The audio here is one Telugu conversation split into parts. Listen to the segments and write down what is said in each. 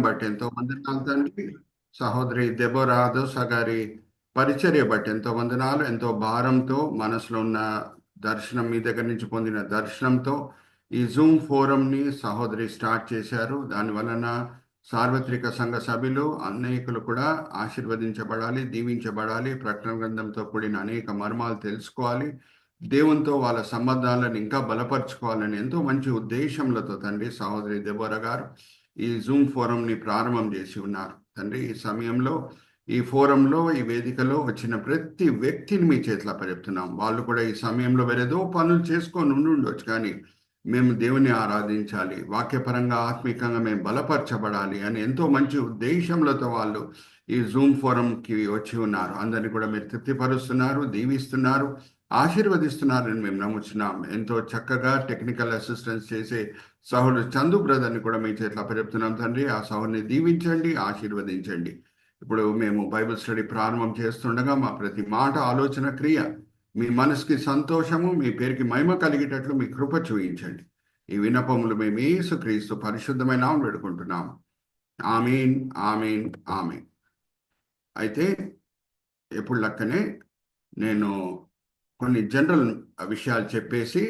బట్టి ఎంతో వందనాలు తండ్రి. సహోదరి దెబోరా దోసా గారి పరిచర్య బట్టి ఎంతో వందనాలు. ఎంతో భారంతో మనసులో ఉన్న దర్శనం, మీ దగ్గర నుంచి పొందిన దర్శనంతో ఈ జూమ్ ఫోరంని సహోదరి స్టార్ట్ చేశారు. దాని వలన సార్వత్రిక సంఘ సభ్యులు అనేకులు కూడా ఆశీర్వదించబడాలి, దీవించబడాలి. ప్రకటన గ్రంథంతో కూడిన అనేక మర్మాలు తెలుసుకోవాలి, దేవునితో వాళ్ళ సంబంధాలను ఇంకా బలపరుచుకోవాలని ఎంతో మంచి ఉద్దేశములతో తండ్రి సహోదరి దెబోరా గారు ఈ జూమ్ ఫోరంని ప్రారంభం చేసి ఉన్నారు. తండ్రి ఈ సమయంలో ఈ ఫోరంలో, ఈ వేదికలో వచ్చిన ప్రతి వ్యక్తిని మీ చేతిలో అప్పచెప్తున్నాం. వాళ్ళు కూడా ఈ సమయంలో వేరేదో పనులు చేసుకొని ఉండొచ్చు, కానీ మేము దేవుని ఆరాధించాలి, వాక్యపరంగా ఆత్మికంగా మేము బలపరచబడాలి అని ఎంతో మంచి ఉద్దేశములతో వాళ్ళు ఈ జూమ్ ఫోరంకి వచ్చి ఉన్నారు. అందరినీ కూడా మీరు తృప్తిపరుస్తున్నారు, దీవిస్తున్నారు, ఆశీర్వదిస్తున్నారని మేము నమ్ముచున్నాం. ఎంతో చక్కగా టెక్నికల్ అసిస్టెన్స్ చేసే సహోదరు చందు బ్రదర్ని కూడా మీ చేతిలో అప్పచెప్తున్నాం తండ్రి. ఆ సహోదరిని దీవించండి, ఆశీర్వదించండి. ఇప్పుడు మేము బైబిల్ స్టడీ ప్రారంభం చేస్తుండగా మా ప్రతి మాట, ఆలోచన, క్రియ మీ మనసుకి సంతోషము, మీ పేరుకి మహిమ కలిగేటట్లు మీ కృప చూయించండి. ఈ విన్నపములు మేము యేసుక్రీస్తు పరిశుద్ధమైన నామమున వేడుకుంటున్నాం. ఆమీన్, ఆమీన్, ఆమీన్. అయితే ఎప్పుడు లెక్కనే నేను కొన్ని జనరల్ విషయాలు చెప్పేసి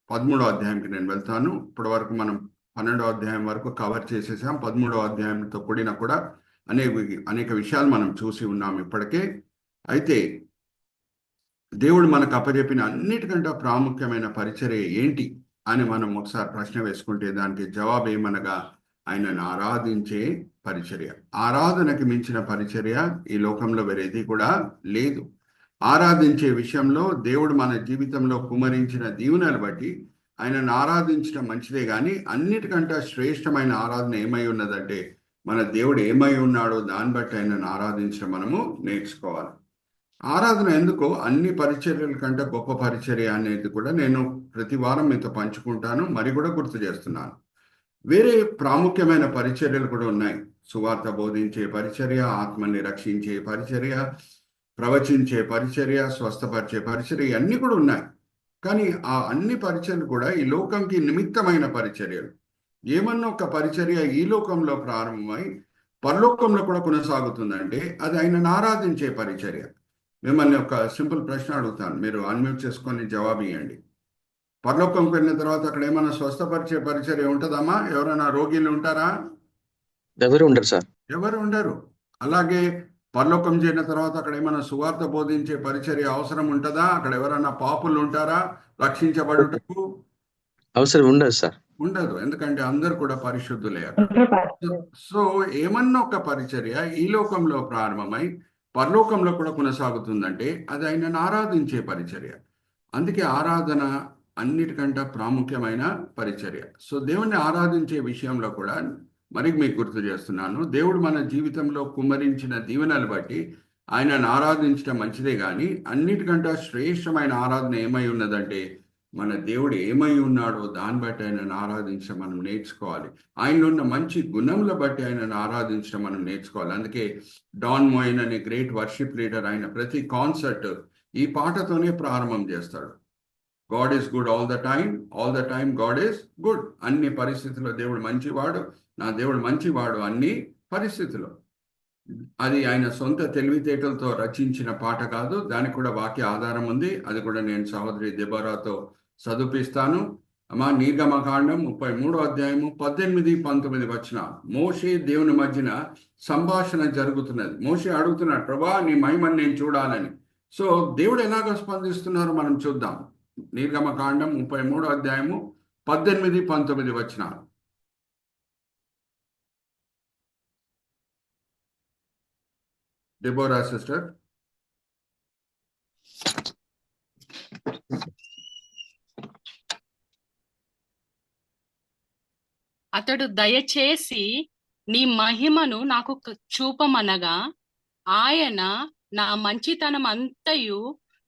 13వ అధ్యాయంకి నేను వెళ్తాను. ఇప్పటి వరకు మనం 12వ అధ్యాయం వరకు కవర్ చేసేసాం. 13వ అధ్యాయంతో కూడిన కూడా అనేక విషయాలు మనం చూసి ఉన్నాం ఇప్పటికే. అయితే దేవుడు మనకు అప్పచెప్పిన అన్నిటికంటే ప్రాముఖ్యమైన పరిచర్య ఏంటి అని మనం ఒకసారి ప్రశ్న వేసుకుంటే దానికి జవాబు ఏమనగా ఆయనను ఆరాధించే పరిచర్య. ఆరాధనకి మించిన పరిచర్య ఈ లోకంలో వేరేది కూడా లేదు. ఆరాధించే విషయంలో దేవుడు మన జీవితంలో కుమరించిన దీవెనలు బట్టి ఆయనను ఆరాధించడం మంచిదే, కానీ అన్నిటికంటే శ్రేష్టమైన ఆరాధన ఏమై ఉన్నదంటే మన దేవుడు ఏమై ఉన్నాడో దాన్ని బట్టి ఆయనను ఆరాధించడం మనము నేర్చుకోవాలి. ఆరాధన ఎందుకో అన్ని పరిచర్యల కంటే గొప్ప పరిచర్య అనేది కూడా నేను ప్రతి వారం మీతో పంచుకుంటాను, మరి కూడా గుర్తు చేస్తున్నాను. వేరే ప్రాముఖ్యమైన పరిచర్యలు కూడా ఉన్నాయి. సువార్త బోధించే పరిచర్య, ఆత్మని రక్షించే పరిచర్య, ప్రవచించే పరిచర్య, స్వస్థపరిచే పరిచర్య, అన్నీ కూడా ఉన్నాయి. కానీ ఆ అన్ని పరిచర్యలు కూడా ఈ లోకంకి నిమిత్తమైన పరిచర్యలు. ఏమన్నా ఒక పరిచర్య ఈ లోకంలో ప్రారంభమై పరలోకంలో కూడా కొనసాగుతుందంటే అది ఆయనను ఆరాధించే పరిచర్య. మిమ్మల్ని ఒక సింపుల్ ప్రశ్న అడుగుతాను, మీరు అన్మ్యూట్ చేసుకొని జవాబు ఇవ్వండి. పరలోకంకి వెళ్ళిన తర్వాత అక్కడ ఏమైనా స్వస్థపరిచే పరిచర్య ఉంటుందమ్మా? ఎవరైనా రోగిలు ఉంటారా? ఎవరు ఉండరు సార్, ఎవరు ఉండరు. అలాగే పరలోకం చేరిన తర్వాత అక్కడ ఏమైనా సువార్త బోధించే పరిచర్య అవసరం ఉంటుందా? అక్కడ ఎవరైనా పాపులు ఉంటారా రక్షించబడుటకు? అవసరం ఉండదు సార్, ఉండదు. ఎందుకంటే అందరు కూడా పరిశుద్ధులే అక్కడ. సో ఏమన్నా ఒక పరిచర్య ఈ లోకంలో ప్రారంభమై పరలోకంలో కూడా కొనసాగుతుందంటే అది ఆయనను ఆరాధించే పరిచర్య. అందుకే ఆరాధన అన్నిటికంటే ప్రాముఖ్యమైన పరిచర్య. సో దేవుణ్ణి ఆరాధించే విషయంలో కూడా మరి మీకు గుర్తు చేస్తున్నాను, దేవుడు మన జీవితంలో కుమ్మరించిన దీవెనలు బట్టి ఆయనను ఆరాధించడం మంచిదే, కానీ అన్నిటికంటే శ్రేష్టమైన ఆరాధన ఏమై ఉన్నదంటే మన దేవుడు ఏమై ఉన్నాడో దాన్ని బట్టి ఆయనను ఆరాధించడం మనం నేర్చుకోవాలి. ఆయనలో ఉన్న మంచి గుణముల బట్టి ఆయనను ఆరాధించడం మనం నేర్చుకోవాలి. అందుకే డాన్ మోయిన్ అనే గ్రేట్ వర్షిప్ లీడర్ ఆయన ప్రతి కాన్సర్ట్ ఈ పాటతోనే ప్రారంభం చేస్తాడు. God is good all the time God is good. అన్ని పరిస్థితుల్లో దేవుడు మంచివాడు, నా దేవుడు మంచివాడు అన్ని పరిస్థితుల్లో. అది ఆయన సొంత తెలివితేటలతో రచించిన పాట కాదు, దానికి కూడా వాక్య ఆధారం ఉంది. అది కూడా నేను సహోదరి దెబోరాతో చదివిస్తాను. అమ్మా, నిర్గమకాండం 33వ అధ్యాయము 18, 19 వచనాలు. మోషే దేవుని మధ్యన సంభాషణ జరుగుతున్నది. మోషే అడుగుతున్నాడు, ప్రభా నీ మహిమను నేను చూడాలని. సో దేవుడు ఎలాగ స్పందిస్తున్నారో మనం చూద్దాం. నిర్గమకాండం 33వ అధ్యాయము 18, 19 వచనాలు. Deborah sister. అతడు దయచేసి నీ మహిమను నాకు చూపమనగా ఆయన నా మంచితనం అంతయు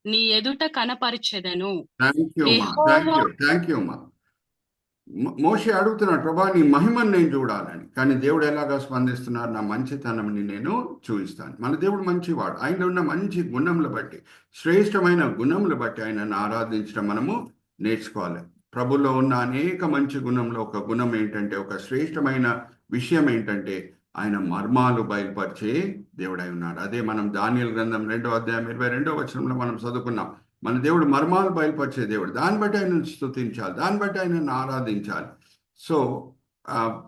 నీ ఎదుట కనపరిచెదను. థ్యాంక్ యూ అమ్మా. మోషే అడుగుతున్నాడు, ప్రభా నీ మహిమను నేను చూడాలని. కానీ దేవుడు ఎలాగా స్పందిస్తున్నారు? నా మంచితనంని నేను చూపిస్తాను. మన దేవుడు మంచివాడు. ఆయనలో ఉన్న మంచి గుణములు బట్టి, శ్రేష్టమైన గుణములు బట్టి ఆయనను ఆరాధించడం మనము నేర్చుకోవాలి. ప్రభులో ఉన్న అనేక మంచి గుణంలో ఒక గుణం ఏంటంటే, ఒక శ్రేష్టమైన విషయం ఏంటంటే ఆయన మర్మాలు బయలుపరిచే దేవుడై ఉన్నాడు. అదే మనం దానియేలు గ్రంథం 2వ అధ్యాయం 22వ వచనంలో మనం చదువుకున్నాం. మన దేవుడు మర్మాలు బయలుపరిచే దేవుడు. దాన్ని బట్టి ఆయనను స్తుతించాలి, దాన్ని బట్టి ఆయనను ఆరాధించాలి. సో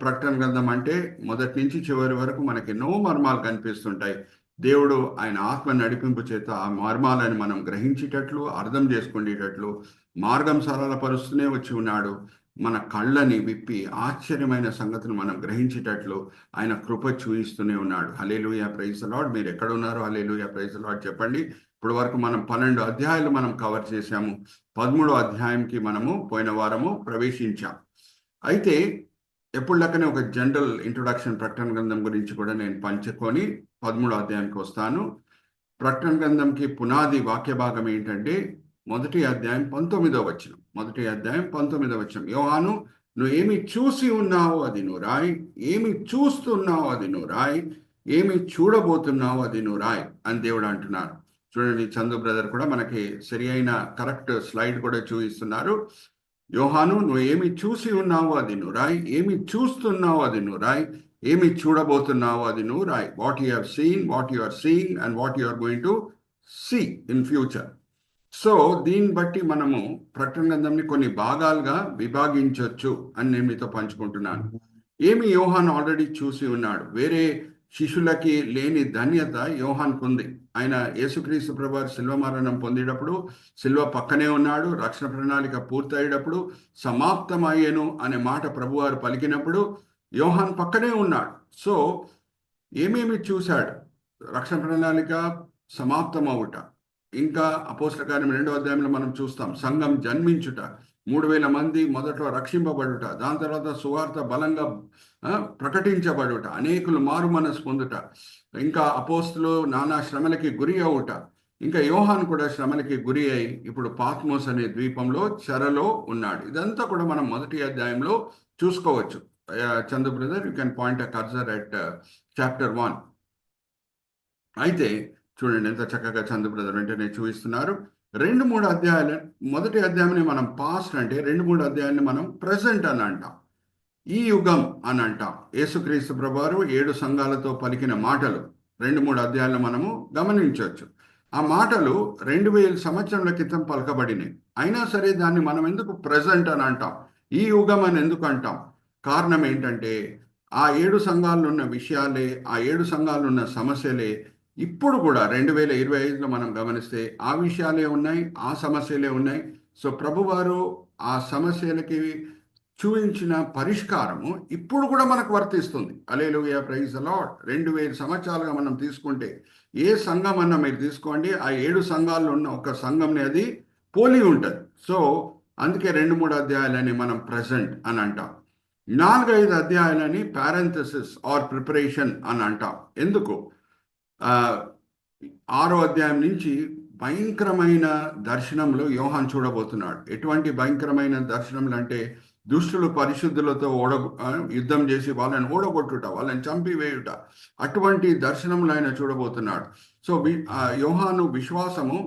ప్రకటన గ్రంథం అంటే మొదటి నుంచి చివరి వరకు మనకి ఎన్నో మర్మాలు కనిపిస్తుంటాయి. దేవుడు ఆయన ఆత్మ నడిపింపు చేత ఆ మర్మాలను మనం గ్రహించేటట్లు, అర్థం చేసుకునేటట్లు మార్గం సరళపరుస్తూనే వచ్చి ఉన్నాడు. మన కళ్ళని విప్పి ఆశ్చర్యమైన సంగతులు మనం గ్రహించేటట్లు ఆయన కృప చూయిస్తూనే ఉన్నాడు. హల్లెలూయా, ప్రైజ్ ది లార్డ్. మీరు ఎక్కడ ఉన్నారో హల్లెలూయా, ప్రైజ్ ది లార్డ్ చెప్పండి. ఇప్పుడు వరకు మనం 12 అధ్యాయాలు మనం కవర్ చేశాము. 13వ అధ్యాయంకి మనము పోయిన వారము ప్రవేశించాం. అయితే ఎప్పుడు లెక్కనే ఒక జనరల్ ఇంట్రొడక్షన్ ప్రకటన గ్రంథం గురించి కూడా నేను పంచుకొని 13వ అధ్యాయానికి వస్తాను. ప్రకటన గ్రంథంకి పునాది వాక్య భాగం ఏంటంటే మొదటి అధ్యాయం 19వ వచనం. మొదటి అధ్యాయం 19వ వచనం. యోహాను, నువ్వు ఏమి చూసి ఉన్నావో అది నువ్వు రాయి, ఏమి చూస్తున్నావో అది నువ్వు రాయి, ఏమి చూడబోతున్నావో అది నువ్వు రాయి అని దేవుడు అంటున్నారు. చూడండి, చందు బ్రదర్ కూడా మనకి సరి అయిన కరెక్ట్ స్లైడ్ కూడా చూపిస్తున్నారు. యోహాను, నువ్వు ఏమి చూసి ఉన్నావో అది నువ్వు రాయి, ఏమి చూస్తున్నావో అది నువ్వు రాయి, ఏమి చూడబోతున్నావో అది నువ్వు రాయి. What you have seen, what you are seeing and what you are going to see in future. So దీన్ని బట్టి మనము ప్రకటన గ్రంథంని కొన్ని భాగాలుగా విభాగించవచ్చు అని నేను మీతో పంచుకుంటున్నాను. ఏమి యోహాన్ ఆల్రెడీ చూసి ఉన్నాడు. వేరే శిష్యులకి లేని ధన్యత యోహాన్కు ఉంది. ఆయన యేసుక్రీస్తు ప్రభువారు శిల్వ మరణం పొందేటప్పుడు శిల్వ పక్కనే ఉన్నాడు. రక్షణ ప్రణాళిక పూర్తయ్యేటప్పుడు సమాప్తమయ్యేను అనే మాట ప్రభువారు పలికినప్పుడు యోహాన్ పక్కనే ఉన్నాడు. సో ఏమేమి చూశాడు? రక్షణ ప్రణాళిక సమాప్తమవుట, ఇంకా అపోస్తల కార్యం 2వ అధ్యాయంలో మనం చూస్తాం సంఘం జన్మించుట, 3000 మంది మొదట్లో రక్షింపబడుట, దాని తర్వాత సువార్త బలంగా ప్రకటించబడుట, అనేకులు మారు మనసు పొందుట, ఇంకా అపోస్తులు నానా శ్రమలకి గురి అవుట, ఇంకా యోహాన్ కూడా శ్రమలకి గురి అయి ఇప్పుడు పాత్మోస్ అనే ద్వీపంలో చెరలో ఉన్నాడు. ఇదంతా కూడా మనం మొదటి అధ్యాయంలో చూసుకోవచ్చు. Chandu brother, you can point a cursor at chapter 1. అయితే చూడండి ఎంత చక్కగా చందు బ్రదర్ వెంటనే చూపిస్తున్నారు. 2-3 అధ్యాయాలు, మొదటి అధ్యాయాన్ని మనం పాస్ట్ అంటే 2-3 అధ్యాయాన్ని మనం ప్రెసెంట్ అని అంటాం, ఈ యుగం అని అంటాం. యేసుక్రీస్తు ప్రభువారు 7 సంఘాలతో పలికిన మాటలు 2-3 అధ్యాయాలను మనము గమనించవచ్చు. ఆ మాటలు 2000 సంవత్సరాల క్రితం పలకబడినాయి. అయినా సరే దాన్ని మనం ఎందుకు ప్రెసెంట్ అని అంటాం, ఈ యుగం అని ఎందుకు అంటాం? కారణం ఏంటంటే ఆ 7 సంఘాల్లో ఉన్న విషయాలే, ఆ 7 సంఘాల్లో ఉన్న సమస్యలే ఇప్పుడు కూడా 2025లో మనం గమనిస్తే ఆ విషయాలే ఉన్నాయి, ఆ సమస్యలే ఉన్నాయి. సో ప్రభువారు ఆ సమస్యలకి చూపించిన పరిష్కారము ఇప్పుడు కూడా మనకు వర్తిస్తుంది. హల్లెలూయా, ప్రైజ్ ది లార్డ్. 2000 సంవత్సరాలుగా మనం తీసుకుంటే ఏ సంఘం అన్నా మీరు తీసుకోండి, ఆ 7 సంఘాల్లో ఉన్న ఒక సంఘంని అది పోలి ఉంటుంది. సో అందుకే 2-3 అధ్యాయాలని మనం ప్రెసెంట్ అని అంటాం. 4-5 అధ్యాయాలని పారెంథసిస్ ఆర్ ప్రిపరేషన్ అని అంటాం. ఎందుకు? 6వ అధ్యాయం నుంచి భయంకరమైన దర్శనంలో యోహాన్ చూడబోతున్నాడు. ఎటువంటి భయంకరమైన దర్శనములు అంటే దుష్టులు పరిశుద్ధులతో యుద్ధం చేసి వాళ్ళని ఓడగొట్టుట, వాళ్ళని చంపివేయుట, అటువంటి దర్శనములు ఆయన చూడబోతున్నాడు. సో యోహాను విశ్వాసము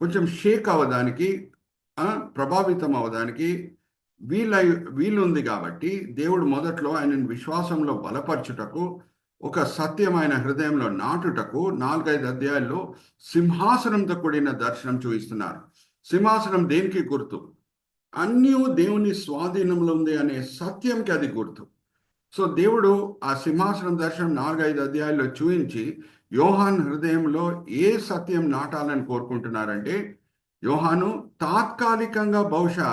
కొంచెం షేక్ అవ్వడానికి, ప్రభావితం అవ్వడానికి వీలుంది. కాబట్టి దేవుడు మొదట్లో ఆయనను విశ్వాసంలో బలపరచుటకు, ఒక సత్యమైన హృదయంలో నాటుటకు 4-5 అధ్యాయాల్లో సింహాసనంతో కూడిన దర్శనం చూపిస్తున్నారు. సింహాసనం దేనికి గుర్తు? అన్నీ దేవుని స్వాధీనంలో ఉంది అనే సత్యంకి అది గుర్తు. సో దేవుడు ఆ సింహాసనం దర్శనం 4-5 అధ్యాయాల్లో చూపించి యోహాన్ హృదయంలో ఏ సత్యం నాటాలని కోరుకుంటున్నారంటే, యోహాను తాత్కాలికంగా బహుశా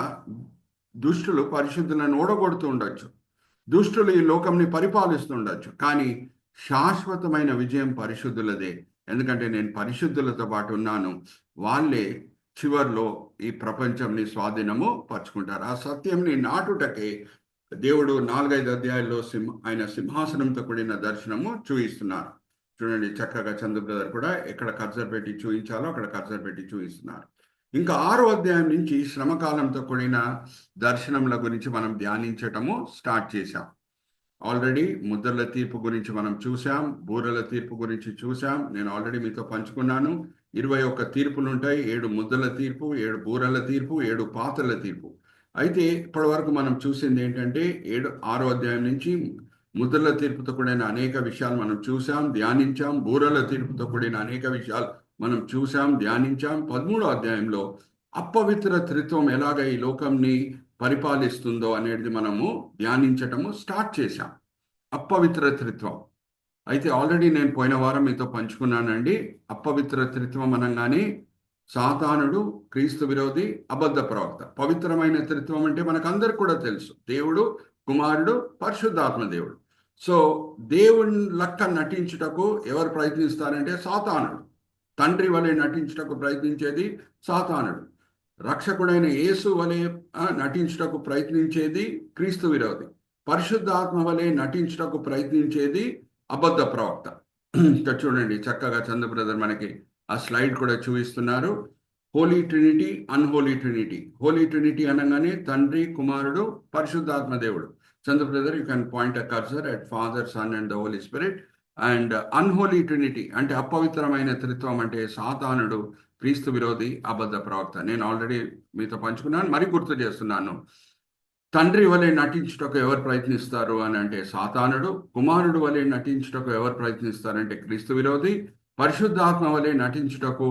దుష్టులు పరిశుద్ధులను ఓడగొడుతూ ఉండొచ్చు, దుష్టులు ఈ లోకంని పరిపాలిస్తుండొచ్చు, కానీ శాశ్వతమైన విజయం పరిశుద్ధులదే. ఎందుకంటే నేను పరిశుద్ధులతో పాటు ఉన్నాను, వాళ్ళే చివర్లో ఈ ప్రపంచంని స్వాధీనము పరుచుకుంటారు. ఆ సత్యంని నాటుటకే దేవుడు 4-5 అధ్యాయాల్లో ఆయన సింహాసనంతో కూడిన దర్శనము చూపిస్తున్నారు. చూడండి చక్కగా చందు బ్రదర్ కూడా ఎక్కడ కర్సర్ పెట్టి చూపించాలో అక్కడ కర్సర్ పెట్టి చూపిస్తున్నారు. ఇంకా 6వ అధ్యాయం నుంచి శ్రమకాలంతో కూడిన దర్శనముల గురించి మనం ధ్యానించటము స్టార్ట్ చేశాం. ఆల్రెడీ ముద్రల తీర్పు గురించి మనం చూసాం, బూరల తీర్పు గురించి చూసాం. నేను ఆల్రెడీ మీతో పంచుకున్నాను. 21 తీర్పులు ఉంటాయి. 7 ముద్రల తీర్పు, 7 బూరల తీర్పు, 7 పాత్రల తీర్పు. అయితే ఇప్పటి వరకు మనం చూసింది ఏంటంటే 6వ అధ్యాయం నుంచి ముద్రల తీర్పుతో కూడిన అనేక విషయాలు మనం చూసాం, ధ్యానించాం. బూరల తీర్పుతో కూడిన అనేక విషయాలు మనం చూసాం, ధ్యానించాం. 13వ అధ్యాయంలో అపవిత్ర త్రిత్వం ఎలాగ ఈ లోకంని పరిపాలిస్తుందో అనేది మనము ధ్యానించటము స్టార్ట్ చేశాం. అపవిత్ర త్రిత్వం అయితే ఆల్రెడీ నేను పోయిన వారం మీతో పంచుకున్నానండి. అపవిత్ర త్రిత్వం అనగానే సాతానుడు, క్రీస్తు విరోధి, అబద్ధ ప్రవక్త. పవిత్రమైన త్రిత్వం అంటే మనకందరికి కూడా తెలుసు, దేవుడు, కుమారుడు, పరిశుద్ధాత్మ దేవుడు. సో దేవుని లెక్క నటించుటకు ఎవరు ప్రయత్నిస్తారంటే సాతానుడు. తండ్రి వలె నటించుటకు ప్రయత్నించేది సాతానుడు. రక్షకుడైన యేసు వలె నటించుటకు ప్రయత్నించేది క్రీస్తు విరోధి. పరిశుద్ధాత్మ వలె నటించుటకు ప్రయత్నించేది అబద్ధ ప్రవక్త. ఇక్కడ చూడండి, చక్కగా చంద్ర బ్రదర్ మనకి ఆ స్లైడ్ కూడా చూపిస్తున్నారు. Holy trinity, unholy trinity. Holy trinity అనగానే తండ్రి, కుమారుడు, పరిశుద్ధాత్మ దేవుడు. Chandra brother, you can point a cursor at father, son and the holy spirit. And unholy trinity అంటే అపవిత్రమైన త్రిత్వం అంటే సాతానుడు, క్రీస్తు విరోధి, అబద్ధ ప్రవక్త. నేను ఆల్రెడీ మీతో పంచుకున్నాను, మరి గుర్తు చేస్తున్నాను. తండ్రి వలె నటించుటకు ఎవరు ప్రయత్నిస్తారు అని అంటే సాతానుడు. కుమారుడు వలె నటించుటకు ఎవరు ప్రయత్నిస్తారంటే క్రీస్తు విరోధి. పరిశుద్ధాత్మ వలె నటించుటకు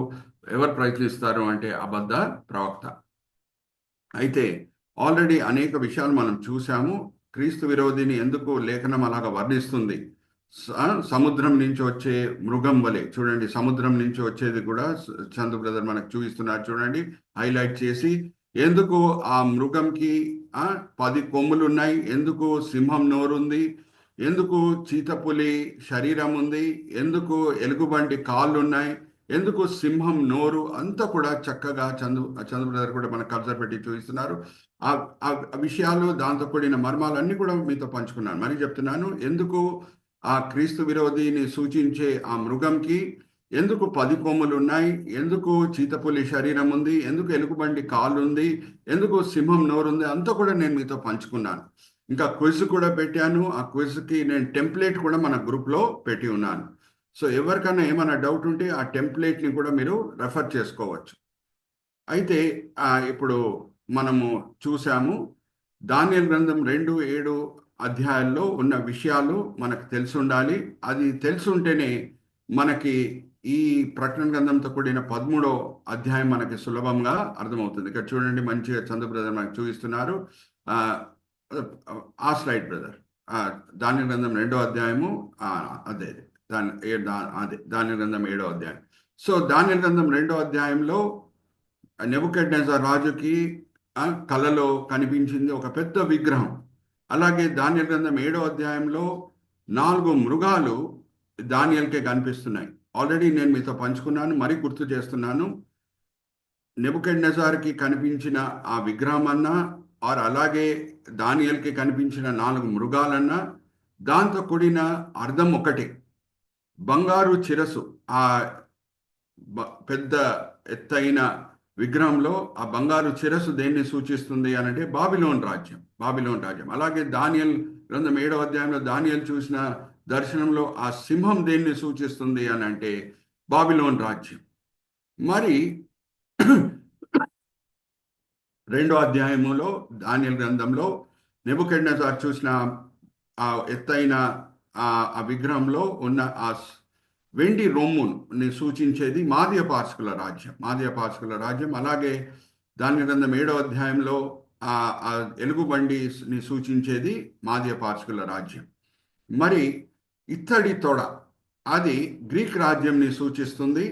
ఎవరు ప్రయత్నిస్తారు అంటే అబద్ధ ప్రవక్త. అయితే ఆల్రెడీ అనేక విషయాలు మనం చూసాము. క్రీస్తు విరోధిని ఎందుకు లేఖనం అలాగా వర్ణిస్తుంది? సముద్రం నుంచి వచ్చే మృగం వలె. చూడండి, సముద్రం నుంచి వచ్చేది కూడా చందు బ్రదర్ మనకు చూపిస్తున్నారు. చూడండి, హైలైట్ చేసి ఎందుకు ఆ మృగంకి 10 కొమ్ములు ఉన్నాయి, ఎందుకు సింహం నోరుంది, ఎందుకు చీతపులి శరీరం ఉంది, ఎందుకు ఎలుగుబంటి కాళ్ళు ఉన్నాయి, ఎందుకు సింహం నోరు, అంతా కూడా చక్కగా చంద్ర బ్రదర్ కూడా మనకు కబ్జా పెట్టి చూపిస్తున్నారు. ఆ విషయాలు, దాంతో కూడిన మర్మాలన్నీ కూడా మీతో పంచుకున్నాను. మరి చెప్తున్నాను, ఎందుకు ఆ క్రీస్తు విరోధిని సూచించే ఆ మృగంకి ఎందుకు 10 కొమ్ములు ఉన్నాయి, ఎందుకు చీతపులి శరీరం ఉంది, ఎందుకు ఎలుగుబంటి కాళ్ళు ఉంది, ఎందుకు సింహం నోరు ఉంది, అంతా కూడా నేను మీతో పంచుకున్నాను. ఇంకా క్విజ్ కూడా పెట్టాను. ఆ క్విజ్కి నేను టెంప్లెట్ కూడా మన గ్రూప్లో పెట్టి ఉన్నాను. సో ఎవరికైనా ఏమైనా డౌట్ ఉంటే ఆ టెంప్లెట్ని కూడా మీరు రెఫర్ చేసుకోవచ్చు. అయితే ఇప్పుడు మనము చూసాము, దానియేలు గ్రంథం 2-7 అధ్యాయాల్లో ఉన్న విషయాలు మనకు తెలిసి ఉండాలి. అది తెలిసి ఉంటేనే మనకి ఈ ప్రకటన గ్రంథంతో కూడిన 13వ అధ్యాయం మనకి సులభంగా అర్థమవుతుంది. ఇక్కడ చూడండి, మంచిగా చంద్ర బ్రదర్ మనకు చూపిస్తున్నారు. ఆ స్లైడ్ బ్రదర్, దానియేలు గ్రంథం 2వ అధ్యాయము, అదే దానియేలు గ్రంథం 7వ అధ్యాయం. సో దానియేలు గ్రంథం 2వ అధ్యాయంలో నెబుకద్నెజర్ రాజుకి కలలో కనిపించింది ఒక పెద్ద విగ్రహం. అలాగే దానియేలు గ్రంథం 7వ అధ్యాయంలో 4 మృగాలు దానియేలుకే కనిపిస్తున్నాయి. ఆల్రెడీ నేను మీతో పంచుకున్నాను, మరీ గుర్తు చేస్తున్నాను. నెబుకద్నెజర్కి కనిపించిన ఆ విగ్రహం అన్నా, ఆర్ అలాగే దానియేలుకి కనిపించిన 4 మృగాలన్నా, దాంతో కూడిన అర్థం ఒకటే. బంగారు శిరస్సు, ఆ పెద్ద ఎత్తైన విగ్రహంలో ఆ బంగారు శిరస్సు దేన్ని సూచిస్తుంది అని అంటే బాబిలోన్ రాజ్యం. అలాగే దానియేలు గ్రంథం 7వ అధ్యాయంలో దానియేలు చూసిన దర్శనంలో ఆ సింహం దేన్ని సూచిస్తుంది అని అంటే బాబిలోన్ రాజ్యం. మరి 2వ అధ్యాయములో దానియేలు గ్రంథంలో నెబుకద్నెజర్ చూసిన ఆ ఎత్తైన ఆ విగ్రహంలో ఉన్న ఆ వెండి రొమ్ముని సూచించేది మాదీయ పార్షికుల రాజ్యం. అలాగే దానియేలు గ్రంథం 7వ అధ్యాయంలో ఆ ఎలుగుబండిని సూచించేది మాదీయ పార్షికుల రాజ్యం. మరి ఇత్తడి తొడ, అది గ్రీక్ రాజ్యంని సూచిస్తుంది.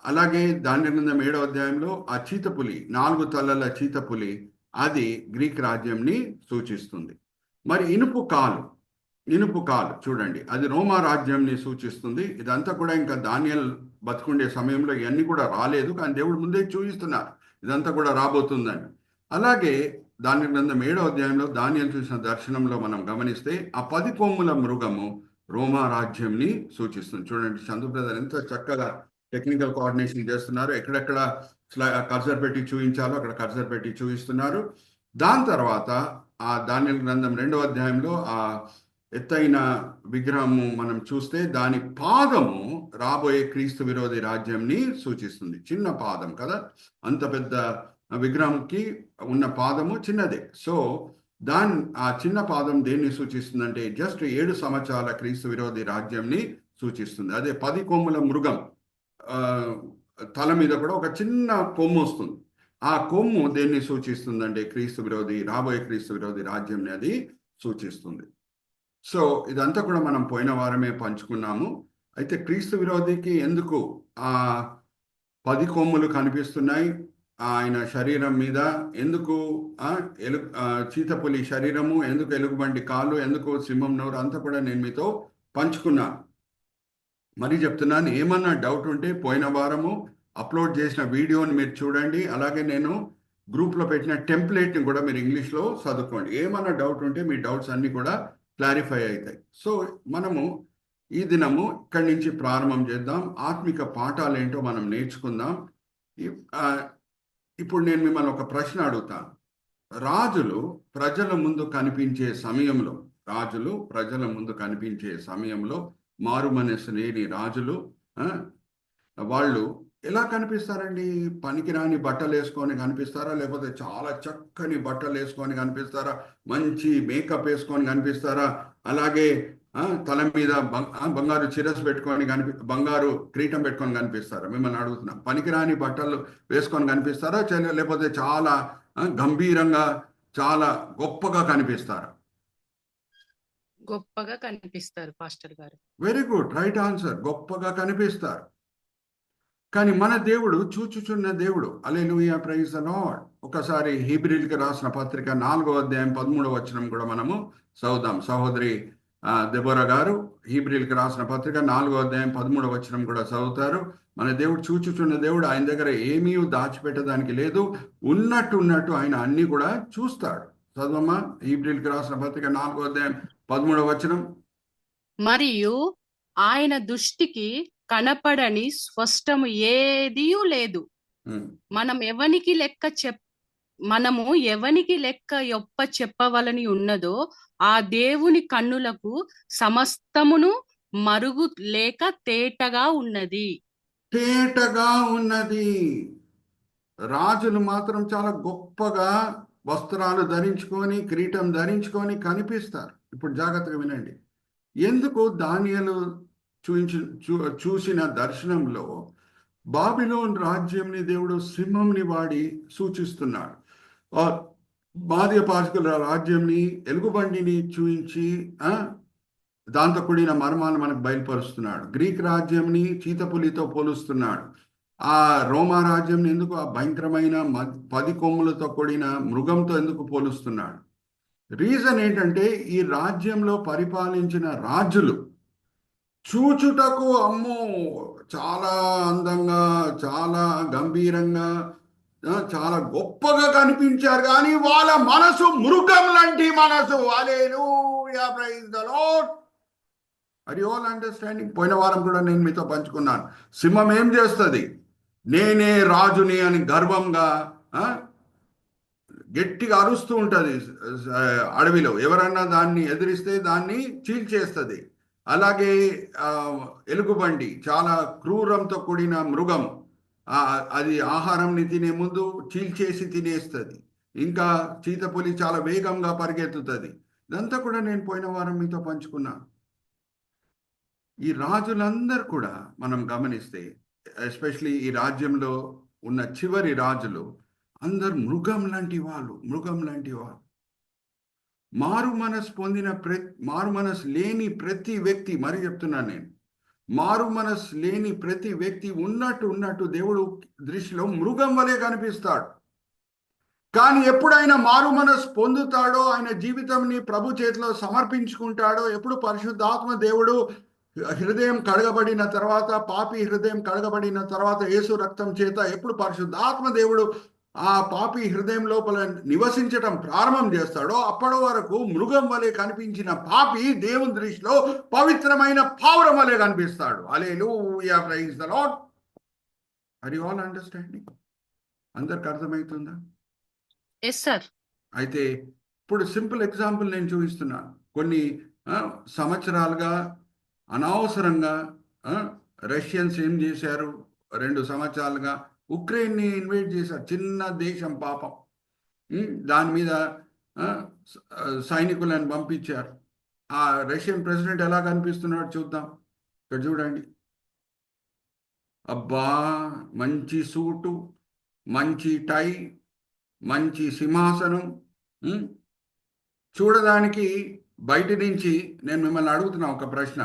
అలాగే దానియేలు గ్రంథం 7వ అధ్యాయంలో ఆ చీతపులి, 4 తలల చీతపులి, అది గ్రీక్ రాజ్యంని సూచిస్తుంది. మరి ఇనుపు కాలు చూడండి, అది రోమా రాజ్యంని సూచిస్తుంది. ఇదంతా కూడా ఇంకా దానియేలు బతుకుండే సమయంలో ఇవన్నీ కూడా రాలేదు, కానీ దేవుడు ముందే చూపిస్తున్నారు ఇదంతా కూడా రాబోతుందని. అలాగే దానియేలు గ్రంథం 7వ అధ్యాయంలో దానియేలు చూసిన దర్శనంలో మనం గమనిస్తే ఆ 10 కొమ్ముల మృగము రోమా రాజ్యంని సూచిస్తుంది. చూడండి, చందు బ్రదర్ ఎంత చక్కగా టెక్నికల్ కోఆర్డినేషన్ చేస్తున్నారు. ఎక్కడెక్కడ కర్సర్ పెట్టి చూపించాలో అక్కడ కర్సర్ పెట్టి చూపిస్తున్నారు. దాని తర్వాత ఆ దానియేలు గ్రంథం 2వ అధ్యాయంలో ఆ ఎత్తైన విగ్రహము మనం చూస్తే దాని పాదము రాబోయే క్రీస్తు విరోధి రాజ్యంని సూచిస్తుంది. చిన్న పాదం కదా, అంత పెద్ద విగ్రహంకి ఉన్న పాదము చిన్నదే. సో ఆ చిన్న పాదం దేన్ని సూచిస్తుందంటే జస్ట్ 7 సంవత్సరాల క్రీస్తు విరోధి రాజ్యంని సూచిస్తుంది. అదే 10 కొమ్ముల మృగం తల మీద కూడా ఒక చిన్న కొమ్ము వస్తుంది. ఆ కొమ్ము దేన్ని సూచిస్తుందంటే రాబోయే క్రీస్తు విరోధి రాజ్యంని అది సూచిస్తుంది. సో ఇదంతా కూడా మనం పోయిన వారమే పంచుకున్నాము. అయితే క్రీస్తు విరోధికి ఎందుకు 10 కొమ్ములు కనిపిస్తున్నాయి ఆయన శరీరం మీద? ఎందుకు చీతపులి శరీరము, ఎందుకు ఎలుగుబంటి కాళ్ళు, ఎందుకు సింహం నోరు, అంతా కూడా నేను మీతో పంచుకున్నాను. మరి చెప్తున్నాను, ఏమన్నా డౌట్ ఉంటే పోయిన వారము అప్లోడ్ చేసిన వీడియోని మీరు చూడండి. అలాగే నేను గ్రూప్లో పెట్టిన టెంప్లెట్ని కూడా మీరు ఇంగ్లీష్లో చదువుకోండి. ఏమన్నా డౌట్ ఉంటే మీ డౌట్స్ అన్నీ కూడా క్లారిఫై అవుతాయి. సో మనము ఈ దినము ఇక్కడి నుంచి ప్రారంభం చేద్దాం. ఆత్మిక పాఠాలు ఏంటో మనం నేర్చుకుందాం. ఇప్పుడు నేను మిమ్మల్ని ఒక ప్రశ్న అడుగుతాను. రాజులు ప్రజల ముందు కనిపించే సమయంలో మారు మనసు లేని రాజులు వాళ్ళు ఎలా కనిపిస్తారండి? పనికిరాని బట్టలు వేసుకొని కనిపిస్తారా? లేకపోతే చాలా చక్కని బట్టలు వేసుకొని కనిపిస్తారా? మంచి మేకప్ వేసుకొని కనిపిస్తారా? అలాగే తల మీద బంగారు చిరస్ పెట్టుకొని బంగారు కిరీటం పెట్టుకొని కనిపిస్తారా? మిమ్మల్ని అడుగుతున్నా. పనికిరాని బట్టలు వేసుకొని కనిపిస్తారా? లేకపోతే చాలా గంభీరంగా చాలా గొప్పగా కనిపిస్తారా? గొప్పగా కనిపిస్తారు పాస్టర్ గారు. Very good, right answer. గొప్పగా కనిపిస్తారు. కానీ మన దేవుడు చూచుచున్న దేవుడు. హల్లెలూయా, ప్రైజ్ ది లార్డ్. ఒకసారి హీబ్రీయులకు రాసిన పత్రిక 4వ అధ్యాయం 13వ వచనం కూడా మనము చదువుదాం. సహోదరి దెబోరా గారు హీబ్రీయులకు రాసిన పత్రిక 4వ అధ్యాయం 13వ వచనం కూడా చదువుతారు. మన దేవుడు చూచుచున్న దేవుడు. ఆయన దగ్గర ఏమీ దాచిపెట్టడానికి లేదు. ఉన్నట్టు ఆయన అన్ని కూడా చూస్తాడు. చదవమ్మా, హీబ్రీయులకు రాసిన పత్రిక 4వ అధ్యాయం 13వ వచనం. మరియు ఆయన దృష్టికి కనపడని స్పష్టము ఏదీ లేదు. మనము ఎవనికి లెక్క యొప్ప చెప్పవలని ఉన్నదో ఆ దేవుని కన్నులకు సమస్తమును మరుగు లేక తేటగా ఉన్నది. రాజులు మాత్రం చాలా గొప్పగా వస్త్రాలు ధరించుకొని కిరీటం ధరించుకొని కనిపిస్తారు. ఇప్పుడు జాగ్రత్తగా వినండి. ఎందుకు దానియేలు చూసిన దర్శనంలో బాబిలోన్ రాజ్యంని దేవుడు సింహంని వాడి సూచిస్తున్నాడు. బాధ్య పాశకుల రాజ్యంని ఎలుగుబండిని చూయించి దాంతో కూడిన మర్మాలు మనకు బయలుపరుస్తున్నాడు. గ్రీక్ రాజ్యంని చీతపులితో పోలుస్తున్నాడు. ఆ రోమా రాజ్యం ఎందుకు ఆ భయంకరమైన 10 కొమ్ములతో కూడిన మృగంతో ఎందుకు పోలుస్తున్నాడు? రీజన్ ఏంటంటే ఈ రాజ్యంలో పరిపాలించిన రాజులు చూచుటకు అమ్మో చాలా అందంగా, చాలా గంభీరంగా, చాలా గొప్పగా కనిపించారు. కానీ వాళ్ళ మనసు మృగం లాంటి మనసు. Hallelujah, praise the Lord. Are you all understanding? పోయిన వారం కూడా నేను మీతో పంచుకున్నాను. సింహం ఏం చేస్తుంది? నేనే రాజుని అని గర్వంగా గట్టిగా అరుస్తూ ఉంటుంది అడవిలో. ఎవరన్నా దాన్ని ఎదిరిస్తే దాన్ని చీల్చేస్తుంది. అలాగే ఎలుగుబండి చాలా క్రూరంతో కూడిన మృగం. అది ఆహారంని తినే ముందు చీల్చేసి తినేస్తుంది. ఇంకా చీతపులి చాలా వేగంగా పరిగెత్తుతుంది. ఇదంతా కూడా నేను పోయిన వారం మీతో పంచుకున్నాను. ఈ రాజులందరూ కూడా మనం గమనిస్తే, ఎస్పెషలీ ఈ రాజ్యంలో ఉన్న చివరి రాజులు అందరు మృగం లాంటి వాళ్ళు. మారు మనసు లేని ప్రతి వ్యక్తి, మరి చెప్తున్నాను నేను, మారు మనసు లేని ప్రతి వ్యక్తి ఉన్నట్టు దేవుడు దృష్టిలో మృగం వలె కనిపిస్తాడు. కానీ ఎప్పుడైనా మారు మనసు పొందుతాడో, ఆయన జీవితంని ప్రభు చేతిలో సమర్పించుకుంటాడో, ఎప్పుడు పరిశుద్ధాత్మ దేవుడు హృదయం కడగబడిన తర్వాత, పాపి హృదయం కడగబడిన తర్వాత యేసు రక్తం చేత ఎప్పుడు పరిశుద్ధాత్మ దేవుడు ఆ పాపి హృదయం లోపల నివసించటం ప్రారంభం చేస్తాడో, అప్పటి వరకు మృగం వలె కనిపించిన పాపి దేవుని దృష్టిలో పవిత్రమైన పావురం వలె కనిపిస్తాడు. Hallelujah, praise the Lord. Are you all understanding? అందరికి అర్థమవుతుందా? yes sir. అయితే ఇప్పుడు సింపుల్ ఎగ్జాంపుల్ నేను చూపిస్తున్నాను. కొన్ని సంవత్సరాలుగా అనవసరంగా రష్యన్స్ ఏం చేశారు? 2 సంవత్సరాలుగా ఉక్రెయిన్ని ఇన్వైట్ చేశారు. చిన్న దేశం పాపం. దాని మీద ఆ, సైనికులను పంపించారు. ఆ రష్యన్ ప్రెసిడెంట్ ఎలా కనిపిస్తున్నాడు చూద్దాం. ఇక్కడ చూడండి. అబ్బా, మంచి సూటు, మంచి టై, మంచి సింహాసనం. ఉమ్, చూడడానికి బయటి నుంచి, నేను మిమ్మల్ని అడుగుతున్నా ఒక ప్రశ్న,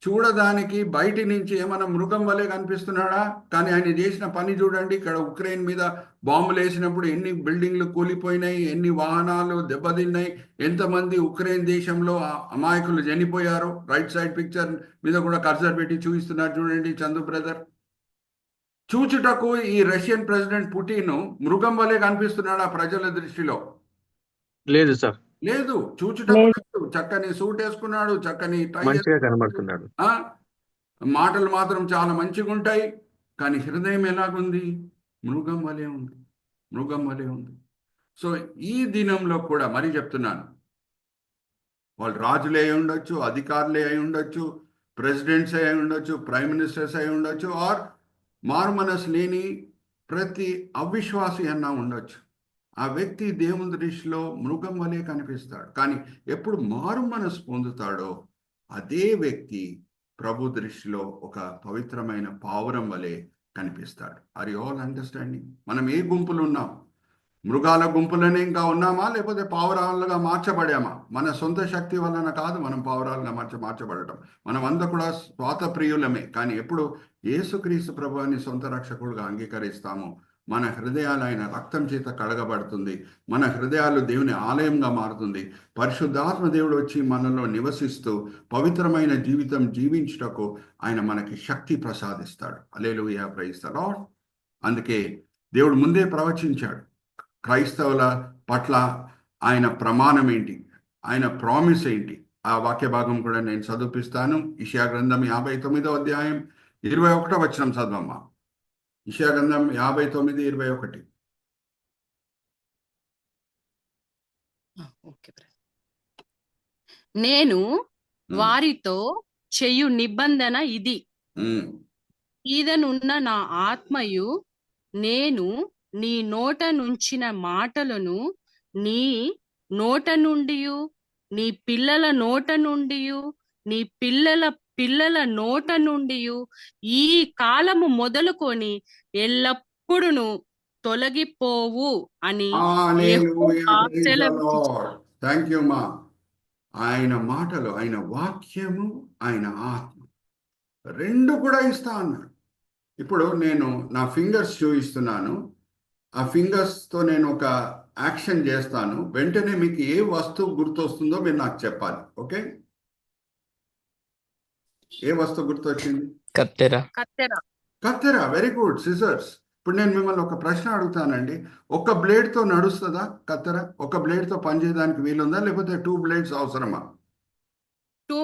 చూడడానికి బయటి నుంచి ఏమైనా మృగం వలె కనిపిస్తున్నాడా? కానీ ఆయన చేసిన పని చూడండి. ఇక్కడ ఉక్రెయిన్ మీద బాంబులు వేసినప్పుడు ఎన్ని బిల్డింగ్లు కూలిపోయినాయి, ఎన్ని వాహనాలు దెబ్బతిన్నాయి, ఎంతమంది ఉక్రెయిన్ దేశంలో అమాయకులు చనిపోయారు. రైట్ సైడ్ పిక్చర్ మీద కూడా కర్సర్ పెట్టి చూపిస్తున్నారు చూడండి చందు బ్రదర్. చూచుటకు ఈ రష్యన్ ప్రెసిడెంట్ పుటిన్ మృగం వలె కనిపిస్తున్నాడా ప్రజల దృష్టిలో? లేదు సార్, లేదు, చూచుటకు లేదు. చక్కని సూట్ వేసుకున్నాడు, చక్కని టై మంచిగా కనబడుతున్నాడు. ఆ, మాటలు మాత్రం చాలా మంచిగా ఉంటాయి, కానీ హృదయం ఎలాగుంది? మృగం వలె ఉంది, మృగం వలె ఉంది. సో ఈ దినంలో కూడా మరి చెప్తున్నాను, వాళ్ళు రాజులే అయి ఉండొచ్చు, అధికారులే అయి ఉండొచ్చు, ప్రెసిడెంట్స్ అయి ఉండొచ్చు, ప్రైమ్ మినిస్టర్స్ అయి ఉండొచ్చు, ఆర్ మారుమనసు లేని ప్రతి అవిశ్వాసి అన్నా ఉండొచ్చు. ఆ వ్యక్తి దేవుని దృష్టిలో మృగం వలె కనిపిస్తాడు. కానీ ఎప్పుడు మారు మనసు పొందుతాడో అదే వ్యక్తి ప్రభు దృష్టిలో ఒక పవిత్రమైన పావురం వలె కనిపిస్తాడు. Are you all understanding? మనం ఏ గుంపులు ఉన్నాం? మృగాల గుంపులోనే ఇంకా ఉన్నామా, లేకపోతే పావురాలుగా మార్చబడామా? మన సొంత శక్తి వలన కాదు మనం పావురాలుగా మార్చబడటం. మనం అంతా కూడా స్వాతప్రియులమే. కానీ ఎప్పుడు యేసుక్రీస్తు ప్రభువుని సొంత రక్షకుడుగా అంగీకరిస్తామో మన హృదయాలు ఆయన రక్తం చేత కడగబడుతుంది, మన హృదయాలు దేవుని ఆలయంగా మారుతుంది. పరిశుద్ధాత్మ దేవుడు వచ్చి మనలో నివసిస్తూ పవిత్రమైన జీవితం జీవించుటకు ఆయన మనకి శక్తి ప్రసాదిస్తాడు. హల్లెలూయా, ప్రైజ్ ది లార్డ్. అందుకే దేవుడు ముందే ప్రవచించాడు క్రైస్తవుల పట్ల ఆయన ప్రమాణం ఏంటి, ఆయన ప్రామిస్ ఏంటి. ఆ వాక్య భాగం కూడా నేను చదివిస్తాను. యెషయా గ్రంథం 59వ అధ్యాయం 21వ వచనం చదవమ్మా. యెషయా గ్రంథం 59:21. Okay brother. నేను వారితో చేయు నిబంధన ఇది, ఈదనున్న నా ఆత్మయు నేను నీ నోట నుంచిన మాటలను నీ నోట నుండి, నీ పిల్లల నోట నుండి, నీ పిల్లల పిల్లల నోట నుండి ఈ కాలము మొదలుకొని ఎల్లప్పుడూ తొలగిపోవు అని యెహోవా సెలవిచ్చుచున్నాడు. థ్యాంక్ యూ మా. ఆయన మాటలు, ఆయన వాక్యము, ఆయన ఆత్మ రెండు కూడా ఇస్తా అన్నాడు. ఇప్పుడు నేను నా ఫింగర్స్ చూపిస్తున్నాను. ఆ ఫింగర్స్తో నేను ఒక యాక్షన్ చేస్తాను. వెంటనే మీకు ఏ వస్తువు గుర్తొస్తుందో మీరు నాకు చెప్పాలి. ఓకే? ఏ వస్తువు గుర్తొచ్చింది? కత్తెర. కత్తెర. Very good. సిజర్స్. ఇప్పుడు నేను మిమ్మల్ని ఒక ప్రశ్న అడుగుతానండి. ఒక బ్లేడ్తో నడుస్తుందా కత్తెర? ఒక బ్లేడ్తో పనిచేయడానికి వీలుందా, లేకపోతే 2 బ్లేడ్స్ అవసరమా? 2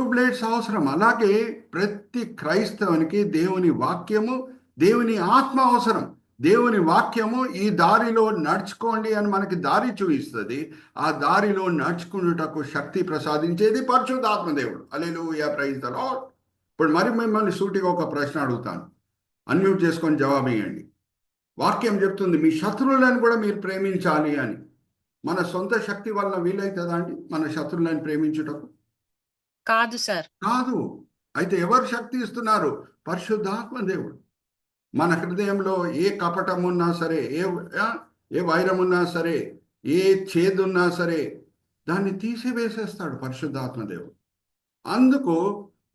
బ్లేడ్స్ అవసరం. అలాగే ప్రతి క్రైస్తవునికి దేవుని వాక్యము, దేవుని ఆత్మ అవసరం. దేవుని వాక్యము ఈ దారిలో నడుచుకోండి అని మనకి దారి చూపిస్తుంది. ఆ దారిలో నడుచుకున్నటకు శక్తి ప్రసాదించేది పరిశుద్ధాత్మ దేవుడు. హల్లెలూయా, ప్రైజ్ ది లార్డ్. ఇప్పుడు మరి మిమ్మల్ని సూటిగా ఒక ప్రశ్న అడుగుతాను. అన్మ్యూట్ చేసుకొని జవాబు ఇవ్వండి. వాక్యం చెప్తుంది మీ శత్రువులను కూడా మీరు ప్రేమించాలి అని. మన సొంత శక్తి వల్ల వీలవుతుందా అండి మన శత్రువులను ప్రేమించుటకు? కాదు సార్, కాదు. అయితే ఎవరు శక్తి ఇస్తున్నారు? పరిశుద్ధాత్మ దేవుడు. మన హృదయంలో ఏ కపటం ఉన్నా సరే, ఏ వైరం ఉన్నా సరే, ఏ చేదున్నా సరే దాన్ని తీసివేసేస్తాడు పరిశుద్ధాత్మ దేవుడు. అందుకు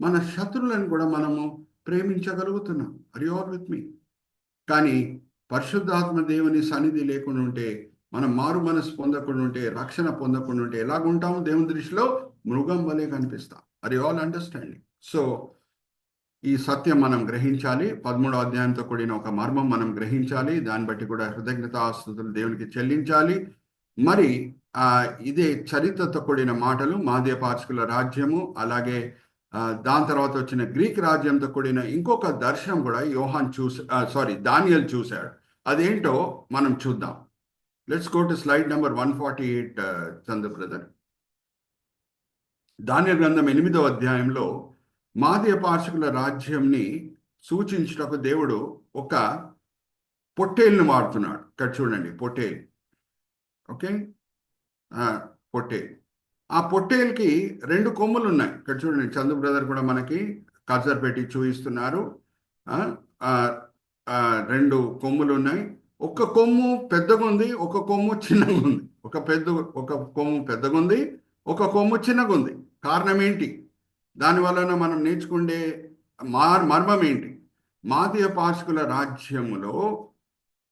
మన శత్రువులను కూడా మనము ప్రేమించగలుగుతున్నాం. Are you all with me? కానీ పరిశుద్ధాత్మ దేవుని సన్నిధి లేకుండా ఉంటే, మనం మారు మనసు పొందకుండా ఉంటే, రక్షణ పొందకుండా ఉంటే ఎలాగుంటాం? దేవుని దృష్టిలో మృగం వలె కనిపిస్తాం. Are you all understanding? So ఈ సత్యం మనం గ్రహించాలి. 13వ అధ్యాయంతో కూడిన ఒక మర్మం మనం గ్రహించాలి. దాన్ని బట్టి కూడా కృతజ్ఞతాస్తుతులు దేవునికి చెల్లించాలి. మరి ఇదే చరిత్రతో కూడిన మాటలు, మాదీయపార్షికుల రాజ్యము, అలాగే దాని తర్వాత వచ్చిన గ్రీక్ రాజ్యంతో కూడిన ఇంకొక దర్శనం కూడా దానియేలు చూశాడు. అదేంటో మనం చూద్దాం. Let's go to slide number 148 Chandu brother. దానియేలు గ్రంథం 8వ అధ్యాయంలో మాదీయపార్షికుల రాజ్యంని సూచించుటకు దేవుడు ఒక పొట్టేలును వాడుతున్నాడు. ఇక్కడ చూడండి, పొట్టేలు. ఓకే, పొట్టేలు. ఆ పొట్టేలుకి 2 కొమ్ములు ఉన్నాయి. ఇక్కడ చూడండి, చందు బ్రదర్ కూడా మనకి కర్సర్ పెట్టి చూపిస్తున్నారు. ఆ, ఆ, ఆ, 2 కొమ్ములు ఉన్నాయి. ఒక కొమ్ము పెద్దగా ఉంది, ఒక కొమ్ము చిన్నగా ఉంది. ఒక కొమ్ము పెద్దగా ఉంది, ఒక కొమ్ము చిన్నగా ఉంది. కారణం ఏంటి? దాని వలన మనం నేర్చుకునే మర్మం ఏంటి? మాదీయ పార్శికుల రాజ్యములో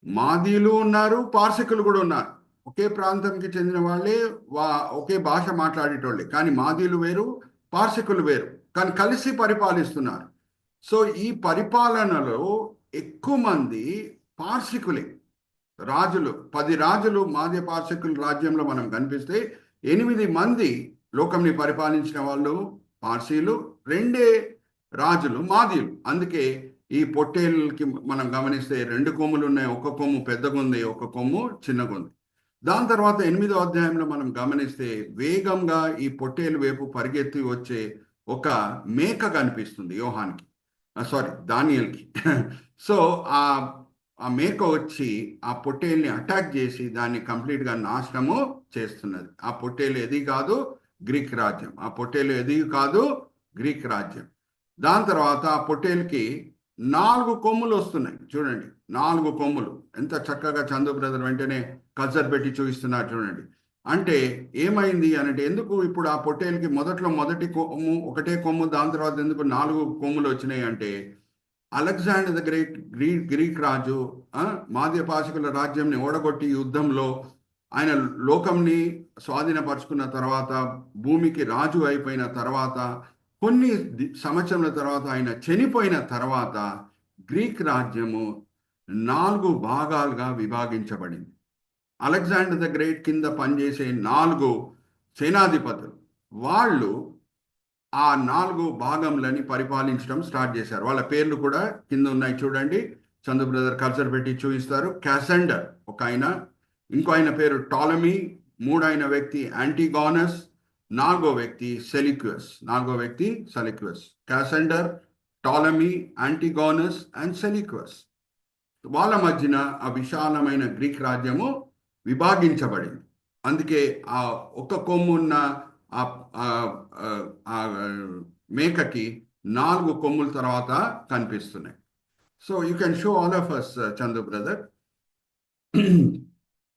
మాదీయులు ఉన్నారు, పార్శికులు కూడా ఉన్నారు. ఒకే ప్రాంతంకి చెందిన వాళ్ళే, ఒకే భాష మాట్లాడేటోళ్ళే. కానీ మాదీయులు వేరు, పార్శికులు వేరు, కానీ కలిసి పరిపాలిస్తున్నారు. సో ఈ పరిపాలనలో ఎక్కువ మంది పార్శికులే. రాజులు 10 రాజులు మాదీయ పార్శికుల రాజ్యంలో మనం కనిపిస్తే 8 మంది లోకంని పరిపాలించిన వాళ్ళు పార్సీలు, 2 రాజులు మాదీయులు. అందుకే ఈ పొట్టేళ్ళకి మనం గమనిస్తే 2 కొమ్ములు ఉన్నాయి, ఒక కొమ్ము పెద్దగా ఉంది, ఒక కొమ్ము చిన్నగా ఉంది. దాని తర్వాత 8వ అధ్యాయంలో మనం గమనిస్తే వేగంగా ఈ పొట్టేలు వైపు పరిగెత్తి వచ్చే ఒక మేక కనిపిస్తుంది యోహానికి, దానియేలుకి. సో ఆ మేక వచ్చి ఆ పొట్టేల్ని అటాక్ చేసి దాన్ని కంప్లీట్గా నాశనము చేస్తున్నది. ఆ పొట్టేలు ఎది కాదు, గ్రీక్ రాజ్యం. ఆ పొట్టేలు ఎది కాదు, గ్రీక్ రాజ్యం. దాని తర్వాత ఆ పొట్టేలుకి 4 కొమ్ములు వస్తున్నాయి. చూడండి, 4 కొమ్ములు. ఎంత చక్కగా చందు బ్రదర్ వెంటనే కల్చర్ పెట్టి చూపిస్తున్నారు. చూడండి, అంటే ఏమైంది అంటే, ఎందుకు ఇప్పుడు ఆ పొట్టేలుకి మొదటి కొమ్ము ఒకటే కొమ్ము, దాని తర్వాత ఎందుకు 4 కొమ్ములు వచ్చినాయి అంటే, అలెగ్జాండర్ ద గ్రేట్ గ్రీక్ రాజు మాదీయ పార్శికుల రాజ్యంని ఓడగొట్టి యుద్ధంలో ఆయన లోకంని స్వాధీనపరుచుకున్న తర్వాత, భూమికి రాజు అయిపోయిన తర్వాత, కొన్ని సంవత్సరాల తర్వాత ఆయన చనిపోయిన తర్వాత గ్రీక్ రాజ్యము 4 భాగాలుగా విభాగించబడింది. అలెగ్జాండర్ ద గ్రేట్ కింద పనిచేసే 4 సేనాధిపతులు, వాళ్ళు ఆ 4 భాగంలని పరిపాలించడం స్టార్ట్ చేశారు. వాళ్ళ పేర్లు కూడా కింద ఉన్నాయి, చూడండి. చందు బ్రదర్ కల్చర్ పెట్టి చూపిస్తారు. క్యాసెండర్ ఒక ఆయన, ఇంకో ఆయన పేరు టాలమీ, 3వ వ్యక్తి యాంటిగోనస్, 4వ వ్యక్తి సెలిక్వస్. క్యాసెండర్, టాలమీ, యాంటిగోనస్ అండ్ సెలిక్వస్. వాళ్ళ మధ్యన ఆ విశాలమైన గ్రీక్ రాజ్యము విభాగించబడింది. అందుకే ఆ ఒక్క కొమ్మున్న ఆ మేకకి 4 కొమ్ముల తర్వాత కనిపిస్తున్నాయి. So you can show all of us, Chandu brother.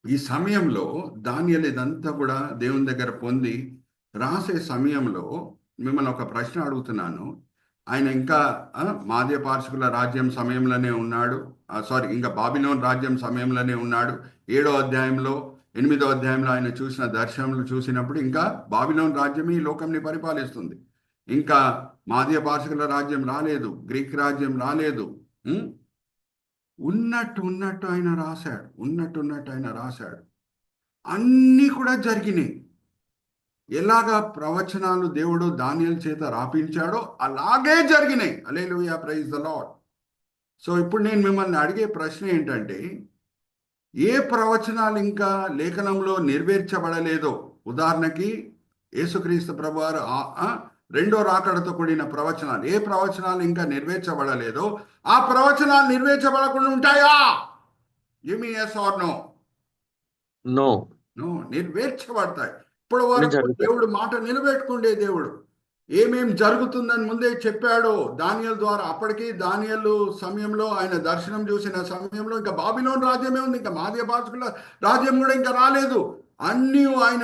ఈ సమయంలో దానియేలు ఇదంతా కూడా దేవుని దగ్గర పొంది రాసే సమయంలో మిమ్మల్ని ఒక ప్రశ్న అడుగుతున్నాను. ఆయన ఇంకా మాదీయ పార్శికుల రాజ్యం సమయంలోనే ఉన్నాడు, ఇంకా బాబిలోన్ రాజ్యం సమయంలోనే ఉన్నాడు. 7వ అధ్యాయంలో 8వ అధ్యాయంలో ఆయన చూసిన దర్శనములు చూసినప్పుడు ఇంకా బాబిలోన్ రాజ్యం ఈ లోకంని పరిపాలిస్తుంది. ఇంకా మాదీయ పార్శికుల రాజ్యం రాలేదు, గ్రీక్ రాజ్యం రాలేదు. ఉన్నట్టు ఆయన రాశాడు. అన్నీ కూడా జరిగినాయి. ఎలాగా ప్రవచనాలు దేవుడు దానియేలు చేత రాపించాడో అలాగే జరిగినాయి. హల్లెలూయా, ప్రైజ్ ద లార్డ్. సో ఇప్పుడు నేను మిమ్మల్ని అడిగే ప్రశ్న ఏంటంటే, ఏ ప్రవచనాలు ఇంకా లేఖనంలో నెరవేర్చబడలేదో, ఉదాహరణకి యేసుక్రీస్తు ప్రభువారు 2వ రాకడతో కూడిన ప్రవచనాలు, ఏ ప్రవచనాలు ఇంకా నెరవేర్చబడలేదో ఆ ప్రవచనాలు నెరవేర్చబడకుండా ఉంటాయా? Give me yes or no? No, నెరవేర్చబడతాయి. ఇప్పుడు వరకు దేవుడు మాట నిలబెట్టుకుండే దేవుడు. ఏమేం జరుగుతుందని ముందే చెప్పాడో దానియేలు ద్వారా. అప్పటికి దానియేలు సమయంలో, ఆయన దర్శనం చూసిన సమయంలో ఇంకా బాబిలోన్ రాజ్యమే ఉంది, ఇంకా మాదీయ పార్శికుల రాజ్యం కూడా ఇంకా రాలేదు. అన్నీ ఆయన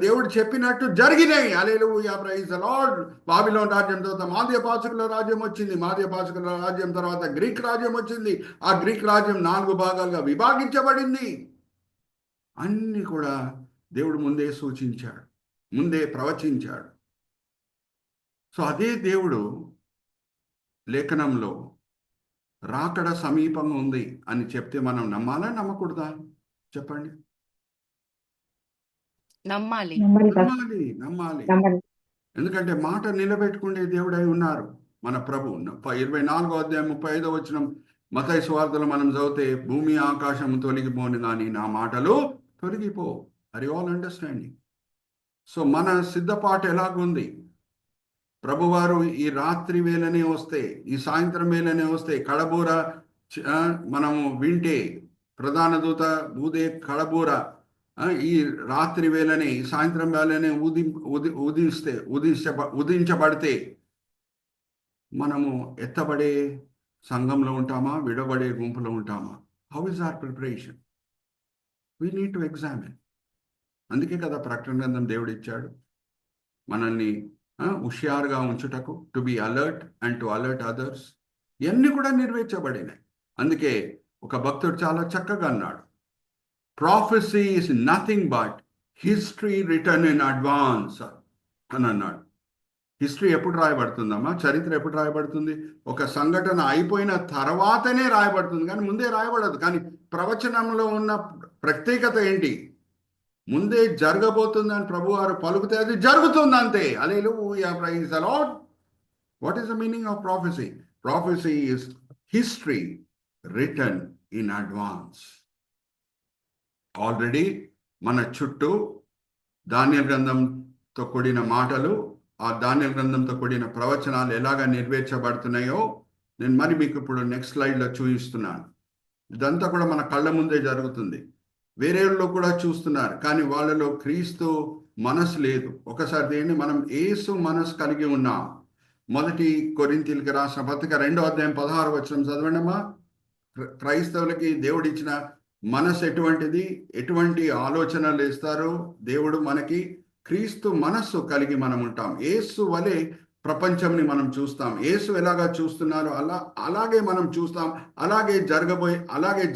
దేవుడు చెప్పినట్టు జరిగినాయి. హల్లెలూయా, ప్రైజ్ ద లార్డ్. బాబిలోన్ రాజ్యం తర్వాత మాదీయ పార్శికుల రాజ్యం వచ్చింది. మాదీయ పార్శికుల రాజ్యం తర్వాత గ్రీక్ రాజ్యం వచ్చింది. ఆ గ్రీక్ రాజ్యం 4 భాగాలుగా విభాగించబడింది. అన్నీ కూడా దేవుడు ముందే సూచించాడు, ముందే ప్రవచించాడు. సో అదే దేవుడు లేఖనంలో రాకడ సమీపంగా ఉంది అని చెప్తే మనం నమ్మాలా, నమ్మకూడదా? చెప్పండి. నమ్మాలి. ఎందుకంటే మాట నిలబెట్టుకునే దేవుడై ఉన్నారు మన ప్రభు. 24వ అధ్యాయం 35వ వచనం మత్తయి సువార్తలో మనం చదివితే, భూమి ఆకాశం తొలగిపోను కానీ నా మాటలు తొలగిపో. Are you all understanding? So మన సిద్ధపాటు ఎలాగుంది? ప్రభువారు ఈ రాత్రి వేళనే వస్తే, ఈ సాయంత్రం వేళనే వస్తే, కడబూర మనము వింటే, ప్రధాన దూత ఊదే కడబూర ఈ రాత్రి వేళని సాయంత్రం వేళనే ఉదించబడితే మనము ఎత్తబడే సంఘంలో ఉంటామా, విడబడే గుంపులో ఉంటామా? How is our preparation? We need to examine. అందుకే కదా ప్రకటన గ్రంథం దేవుడు ఇచ్చాడు మనల్ని హుషారుగా ఉంచుటకు, to be alert and to alert others. ఇవన్నీ కూడా నెరవేర్చబడినాయి. అందుకే ఒక భక్తుడు చాలా చక్కగా అన్నాడు, prophecy is nothing but history return in advance అని అన్నాడు. హిస్టరీ ఎప్పుడు రాయబడుతుందమ్మా? చరిత్ర ఎప్పుడు రాయబడుతుంది? ఒక సంఘటన అయిపోయిన తర్వాతనే రాయబడుతుంది, కానీ ముందే రాయబడదు. కానీ ప్రవచనంలో ఉన్న ప్రత్యేకత ఏంటి? ముందే జరగబోతుందని ప్రభువారు పలుకుతే అది జరుగుతుంది అంతే. Hallelujah, praise the Lord. What is the meaning of prophecy? Prophecy is history return in advance. Already మన చుట్టూ దానియేలు గ్రంథంతో కూడిన మాటలు, ఆ దానియేలు గ్రంథంతో కూడిన ప్రవచనాలు ఎలాగా నెరవేర్చబడుతున్నాయో నేను మరి మీకు ఇప్పుడు నెక్స్ట్ స్లైడ్లో చూపిస్తున్నాను. ఇదంతా కూడా మన కళ్ళ ముందే జరుగుతుంది. వేరేలో కూడా చూస్తున్నారు, కానీ వాళ్ళలో క్రీస్తు మనసు లేదు. ఒకసారి దేన్ని మనం యేసు మనసు కలిగి ఉన్నాం. 1 కొరింథీయులకు రాసిన పత్రిక 2వ అధ్యాయం 16వ వచనం చదవండి అమ్మా. క్రైస్తవులకి దేవుడిచ్చిన మనసు ఎటువంటిది, ఎటువంటి ఆలోచనలు ఇస్తారు దేవుడు మనకి? క్రీస్తు మనస్సు కలిగి మనం ఉంటాం. యేసు వలె ప్రపంచంని మనం చూస్తాం. యేసు ఎలాగా చూస్తున్నారో అలాగే మనం చూస్తాం. అలాగే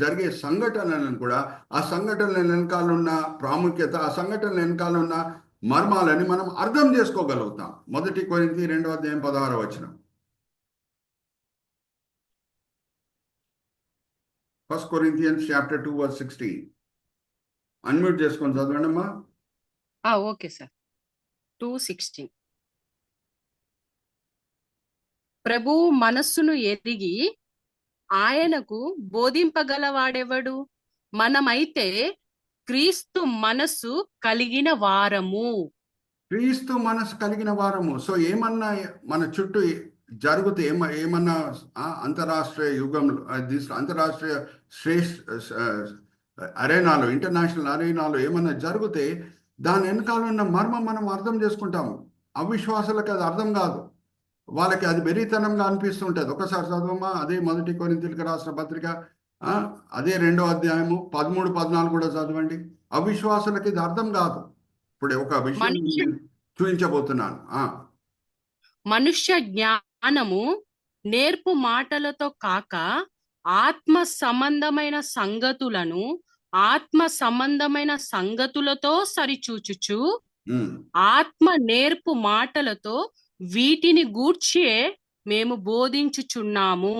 జరిగే సంఘటనలను కూడా, ఆ సంఘటనల వెనకాలన్న ప్రాముఖ్యత, ఆ సంఘటనల వెనకాలన్న మర్మాలని మనం అర్థం చేసుకోగలుగుతాం. 1 కొరింథీ 2వ అధ్యాయం 16వ వచనం. 1 Corinthians chapter 2 verse 16. అన్మ్యూట్ చేసుకొని చదవండి అమ్మా. Okay sir. 2:16. ప్రభువు మనస్సును ఎరిగి ఆయనకు బోధింపగలవాడెవడు? మనమైతే క్రీస్తు మనస్సు కలిగిన వారము. క్రీస్తు మనసు కలిగిన వారము. సో ఏమన్నా మన చుట్టూ జరిగితే ఏమన్నా అంతరాష్ట్రీయ యుగంలో, అంతరాష్ట్రీయ అరేనాలో, ఇంటర్నేషనల్ అరేనాలో ఏమన్నా జరిగితే దాని వెనకాల ఉన్న మర్మం మనం అర్థం చేసుకుంటాము. అవిశ్వాసులకు అది అర్థం కాదు, వాళ్ళకి అది వెర్రితనంగా అనిపిస్తుంటుంది. ఒకసారి చదవమ్మా, అదే 1 కొరింథీయులకు రాసిన పత్రిక, అదే 2వ అధ్యాయము 13, 14 కూడా చదవండి. అవిశ్వాసులకి ఇది అర్థం కాదు. ఇప్పుడు ఒక విషయం చూపించబోతున్నాను. మనుష్య జ్ఞానము నేర్పు మాటలతో కాక ఆత్మ సంబంధమైన సంగతులతో సరిచూచుచు ఆత్మ నేర్పు మాటలతో వీటిని గూర్చే మేము బోధించుచున్నాము.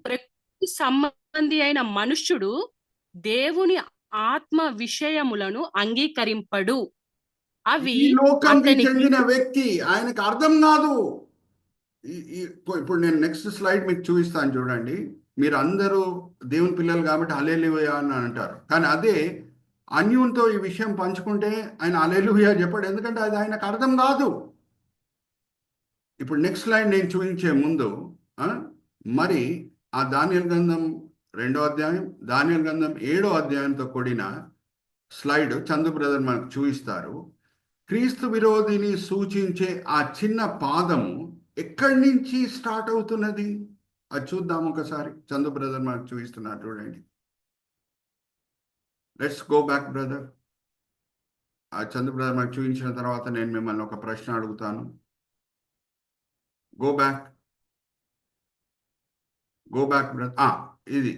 ప్రకృతి సంబంధి అయిన మనుష్యుడు దేవుని ఆత్మ విషయములను అంగీకరింపడు. అవి లోకానికి చెందిన వ్యక్తి, ఆయనకు అర్థం కాదు. ఇప్పుడు నేను నెక్స్ట్ స్లైడ్ మీకు చూపిస్తాను చూడండి. మీరు అందరూ దేవుని పిల్లలు కాబట్టి హల్లెలూయా అని అంటారు, కానీ అదే అన్యునితో ఈ విషయం పంచుకుంటే ఆయన హల్లెలూయా చెప్పాడు, ఎందుకంటే అది ఆయనకు అర్థం కాదు. ఇప్పుడు నెక్స్ట్ స్లైడ్ నేను చూపించే ముందు మరి ఆ దానియేలు గ్రంథం 2వ అధ్యాయం, దానియేలు గ్రంథం 7వ అధ్యాయంతో కూడిన స్లైడ్ చందు బ్రదర్ మనకు చూపిస్తారు. క్రీస్తు విరోధిని సూచించే ఆ చిన్న పాదము ఎక్కడి నుంచి స్టార్ట్ అవుతున్నది అది చూద్దాం ఒకసారి. చందు బ్రదర్ మనకు చూపిస్తున్నారు చూడండి. Let's go back brother. ఆ చందు బ్రదర్ మనకు చూపించిన తర్వాత నేను మిమ్మల్ని ఒక ప్రశ్న అడుగుతాను. Go back brother. ఇది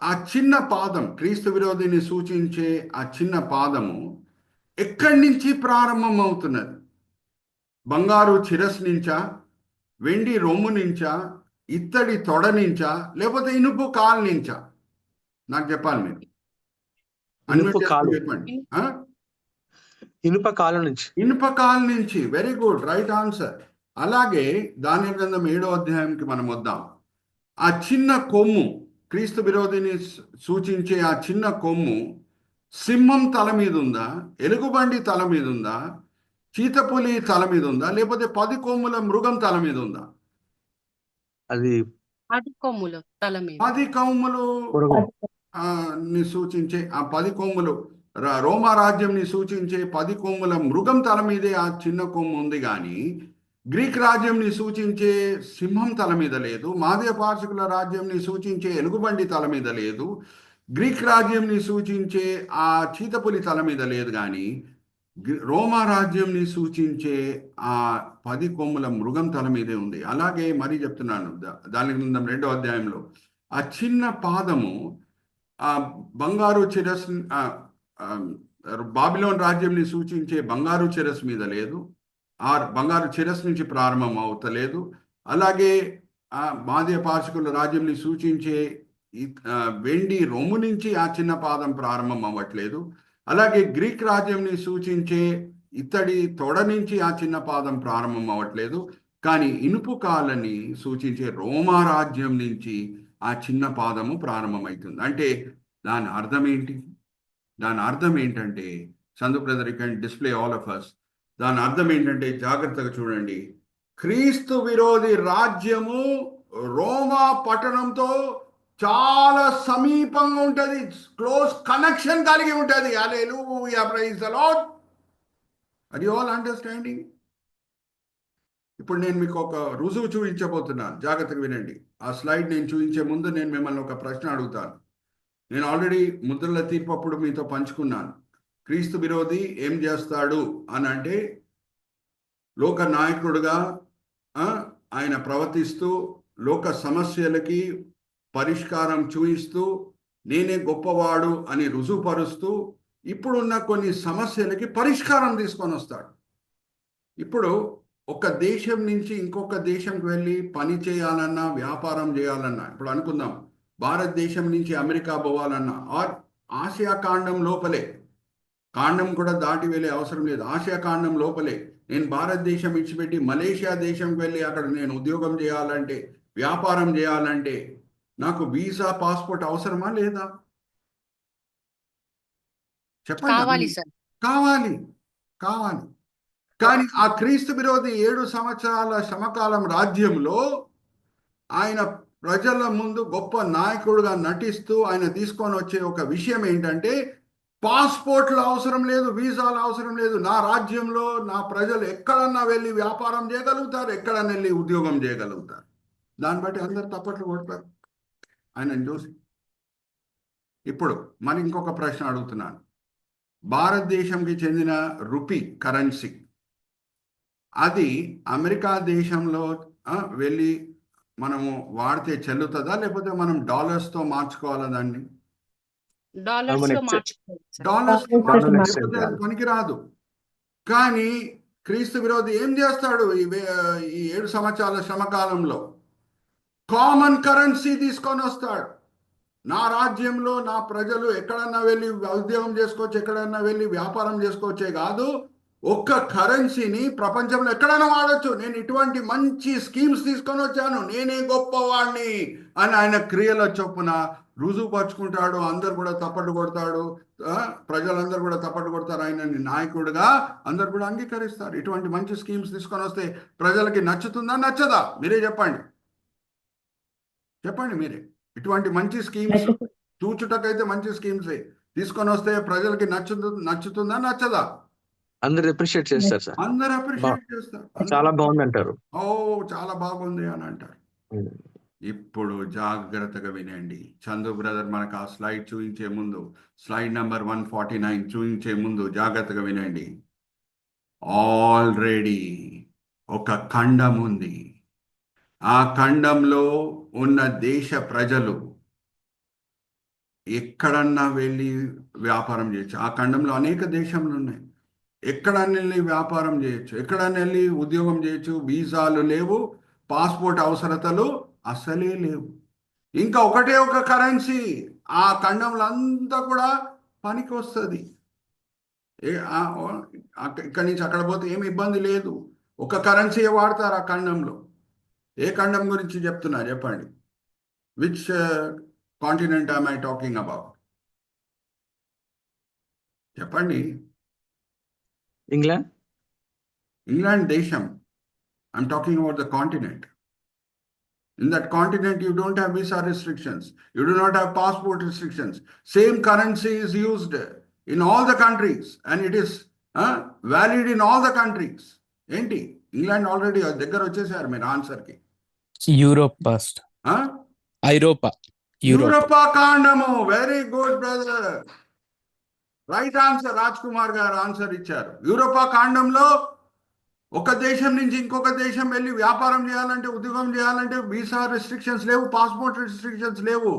ఆ చిన్న పాదం, క్రీస్తు విరోధిని సూచించే ఆ చిన్న పాదము ఎక్కడి నుంచి ప్రారంభం అవుతున్నది? బంగారు శిరస్సు నుంచా, వెండి రొమ్ము నుంచా, ఇత్తడి తొడ నుంచా, లేకపోతే ఇనుపు కాలు నుంచా? నాకు చెప్పాలి మీరు. చెప్పండి. ఇనుప కాలు నుంచి. Very good, right answer. అలాగే దానియేలు గ్రంథం 7వ అధ్యాయంకి మనం వద్దాం. ఆ చిన్న కొమ్ము, క్రీస్తు విరోధిని సూచించే ఆ చిన్న కొమ్ము సింహం తల మీద ఉందా, ఎలుగుబండి తల మీద ఉందా, చీతపులి తల మీద ఉందా, లేకపోతే 10 కొమ్ముల మృగం తల మీద ఉందా? అది 10 కొమ్ములు తల మీద. 10 కొమ్ములు ని సూచించే ఆ 10 కొమ్ములు, రోమా రాజ్యంని సూచించే 10 కొమ్ముల మృగం తల మీదే ఆ చిన్న కొమ్ము ఉంది కానీ గ్రీక్ రాజ్యంని సూచించే సింహం తల మీద లేదు. మాదీయ పార్శికుల రాజ్యంని సూచించే ఎలుగుబంటి తల మీద లేదు. గ్రీక్ రాజ్యంని సూచించే ఆ చీతపులి తల మీద లేదు కానీ రోమా రాజ్యంని సూచించే ఆ 10 కొమ్ముల మృగం తల మీదే ఉంది. అలాగే మరీ చెప్తున్నాను, దానికి ముందు 2వ అధ్యాయంలో ఆ చిన్న పాదము ఆ బంగారు చిరస్ బాబిలోన్ రాజ్యంని సూచించే బంగారు చిరస్ మీద లేదు. ఆ బంగారు చిరస్ నుంచి ప్రారంభం అవుతలేదు. అలాగే ఆ మాదీయ పార్శికుల రాజ్యంని సూచించే వెండి రొమ్ము నుంచి ఆ చిన్న పాదం ప్రారంభం అవ్వట్లేదు. అలాగే గ్రీక్ రాజ్యంని సూచించే ఇత్తడి తొడ నుంచి ఆ చిన్న పాదం ప్రారంభం అవ్వట్లేదు. కానీ ఇనుపు కాలని సూచించే రోమా రాజ్యం నుంచి ఆ చిన్న పాదము ప్రారంభమవుతుంది. అంటే దాని అర్థం ఏంటి? దాని అర్థం ఏంటంటే, Chandu brother you can display all of us. దాని అర్థం ఏంటంటే జాగ్రత్తగా చూడండి. క్రీస్తు విరోధి రాజ్యము రోమా పట్టణంతో చాలా సమీపంగా ఉంటుంది, క్లోజ్ కనెక్షన్ కలిగి ఉంటుంది. Hallelujah, praise the Lord. Are you all understanding? ఇప్పుడు నేను మీకు ఒక రుజువు చూపించబోతున్నాను, జాగ్రత్తగా వినండి. ఆ స్లైడ్ నేను చూపించే ముందు నేను మిమ్మల్ని ఒక ప్రశ్న అడుగుతాను. నేను ఆల్రెడీ ముద్రల తీర్పు అప్పుడు మీతో పంచుకున్నాను. క్రీస్తు విరోధి ఏం చేస్తాడు అని అంటే, లోక నాయకుడుగా ఆయన ప్రవర్తిస్తూ లోక సమస్యలకి పరిష్కారం చూపిస్తూ నేనే గొప్పవాడు అని రుజువుపరుస్తూ ఇప్పుడున్న కొన్ని సమస్యలకి పరిష్కారం తీసుకొని వస్తాడు. ఇప్పుడు ఒక దేశం నుంచి ఇంకొక దేశంకి వెళ్ళి పని చేయాలన్నా, వ్యాపారం చేయాలన్నా, ఇప్పుడు అనుకుందాం భారతదేశం నుంచి అమెరికా పోవాలన్నా, ఆర్ ఆసియా ఖండం లోపలే, ఖండం కూడా దాటి వెళ్ళే అవసరం లేదు, ఆసియా ఖండం లోపలే నేను భారతదేశం ఇచ్చిపెట్టి మలేషియా దేశంకి వెళ్ళి అక్కడ నేను ఉద్యోగం చేయాలంటే, వ్యాపారం చేయాలంటే నాకు వీసా, పాస్పోర్ట్ అవసరమా లేదా? చెప్పండి. కావాలి సార్. కావాలి. కానీ ఆ క్రీస్తు విరోధి 7 సంవత్సరాల శ్రమకాలం రాజ్యంలో ఆయన ప్రజల ముందు గొప్ప నాయకుడుగా నటిస్తూ ఆయన తీసుకొని వచ్చే ఒక విషయం ఏంటంటే, పాస్పోర్ట్లు అవసరం లేదు, వీసాలు అవసరం లేదు, నా రాజ్యంలో నా ప్రజలు ఎక్కడన్నా వెళ్ళి వ్యాపారం చేయగలుగుతారు, ఎక్కడన్నా వెళ్ళి ఉద్యోగం చేయగలుగుతారు. దాన్ని బట్టి అందరు తప్పట్లు కొడతారు ఆయనను చూసి. ఇప్పుడు మరి ఇంకొక ప్రశ్న అడుగుతున్నాను. భారతదేశంకి చెందిన రూపీ కరెన్సీ అది అమెరికా దేశంలో వెళ్ళి మనము వాడితే చెల్లుతుందా, లేకపోతే మనం డాలర్స్తో మార్చుకోవాలా? దాన్ని డాలర్స్ పనికిరాదు. కానీ క్రీస్తు విరోధి ఏం చేస్తాడు? ఈ 7 సంవత్సరాల శ్రమకాలంలో కామన్ కరెన్సీ తీసుకొని వస్తాడు. నా రాజ్యంలో నా ప్రజలు ఎక్కడన్నా వెళ్ళి ఉద్యోగం చేసుకోవచ్చు, ఎక్కడన్నా వెళ్ళి వ్యాపారం చేసుకోవచ్చే కాదు, ఒక్క కరెన్సీని ప్రపంచంలో ఎక్కడైనా వాడచ్చు. నేను ఇటువంటి మంచి స్కీమ్స్ తీసుకొని వచ్చాను, నేనే గొప్పవాడిని అని ఆయన క్రియల చొప్పున రుజువుపరుచుకుంటాడు. అందరు కూడా తప్పట్టు కొడతాడు, ప్రజలందరూ కూడా తప్పట్టు కొడతారు. ఆయనని నాయకుడిగా అందరు కూడా అంగీకరిస్తారు. ఇటువంటి మంచి స్కీమ్స్ తీసుకొని వస్తే ప్రజలకి నచ్చుతుందా, నచ్చదా? మీరే చెప్పండి మీరే. ఇటువంటి మంచి స్కీమ్స్ చూచుటకైతే మంచి స్కీమ్స్ తీసుకొని వస్తే ప్రజలకి నచ్చుతుందా, నచ్చదా? అందరు అప్రిషియేట్ చేస్తారు సార్. అందరు అప్రిషియేట్ చేస్తారు. చాలా బాగుంది అంటారు. ఓ చాలా బాగుంది అని అంటారు. ఇప్పుడు జాగ్రత్తగా వినండి. చందు బ్రదర్ మనకు ఆ స్లైడ్ చూపించే ముందు, స్లైడ్ నంబర్ 149 చూపించే ముందు జాగ్రత్తగా వినండి. ఆల్రెడీ ఒక ఖండం ఉంది. ఆ ఖండంలో ఉన్న దేశ ప్రజలు ఎక్కడన్నా వెళ్ళి వ్యాపారం చేయొచ్చు. ఆ ఖండంలో అనేక దేశంలు ఉన్నాయి. ఎక్కడన్నా వెళ్ళి వ్యాపారం చేయొచ్చు, ఎక్కడన్నా వెళ్ళి ఉద్యోగం చేయొచ్చు. వీసాలు లేవు, పాస్పోర్ట్ అవసరతలు అసలే లేవు. ఇంకా ఒకటే ఒక కరెన్సీ ఆ ఖండంలో అంతా కూడా పనికి వస్తుంది. ఇక్కడి నుంచి అక్కడ పోతే ఏమి ఇబ్బంది లేదు. ఒక కరెన్సీ వాడతారు ఆ ఖండంలో. ఏ ఖండం గురించి చెప్తున్నా చెప్పండి? Which continent am I talking about? చెప్పండి. ఇంగ్లాండ్ దేశం. I'm talking about the continent. In that continent, you don't have visa restrictions. You do not have passport restrictions. Same currency is used in all the countries, and it is valid in all the countries. ఏంటి ఇంగ్లాండ్ ఆల్రెడీ దగ్గర వచ్చేసారు మీరు ఆన్సర్కి. Europe first. ఐరోపా. యూరోపా ఖండము. Very good brother. Right answer. Raj Kumar గారు ఆన్సర్ ఇచ్చారు. యూరోపా ఖండంలో ఒక దేశం నుంచి ఇంకొక దేశం వెళ్ళి వ్యాపారం చేయాలంటే, ఉద్యోగం చేయాలంటే వీసా రెస్ట్రిక్షన్స్ లేవు, పాస్పోర్ట్ రెస్ట్రిక్షన్స్ లేవు.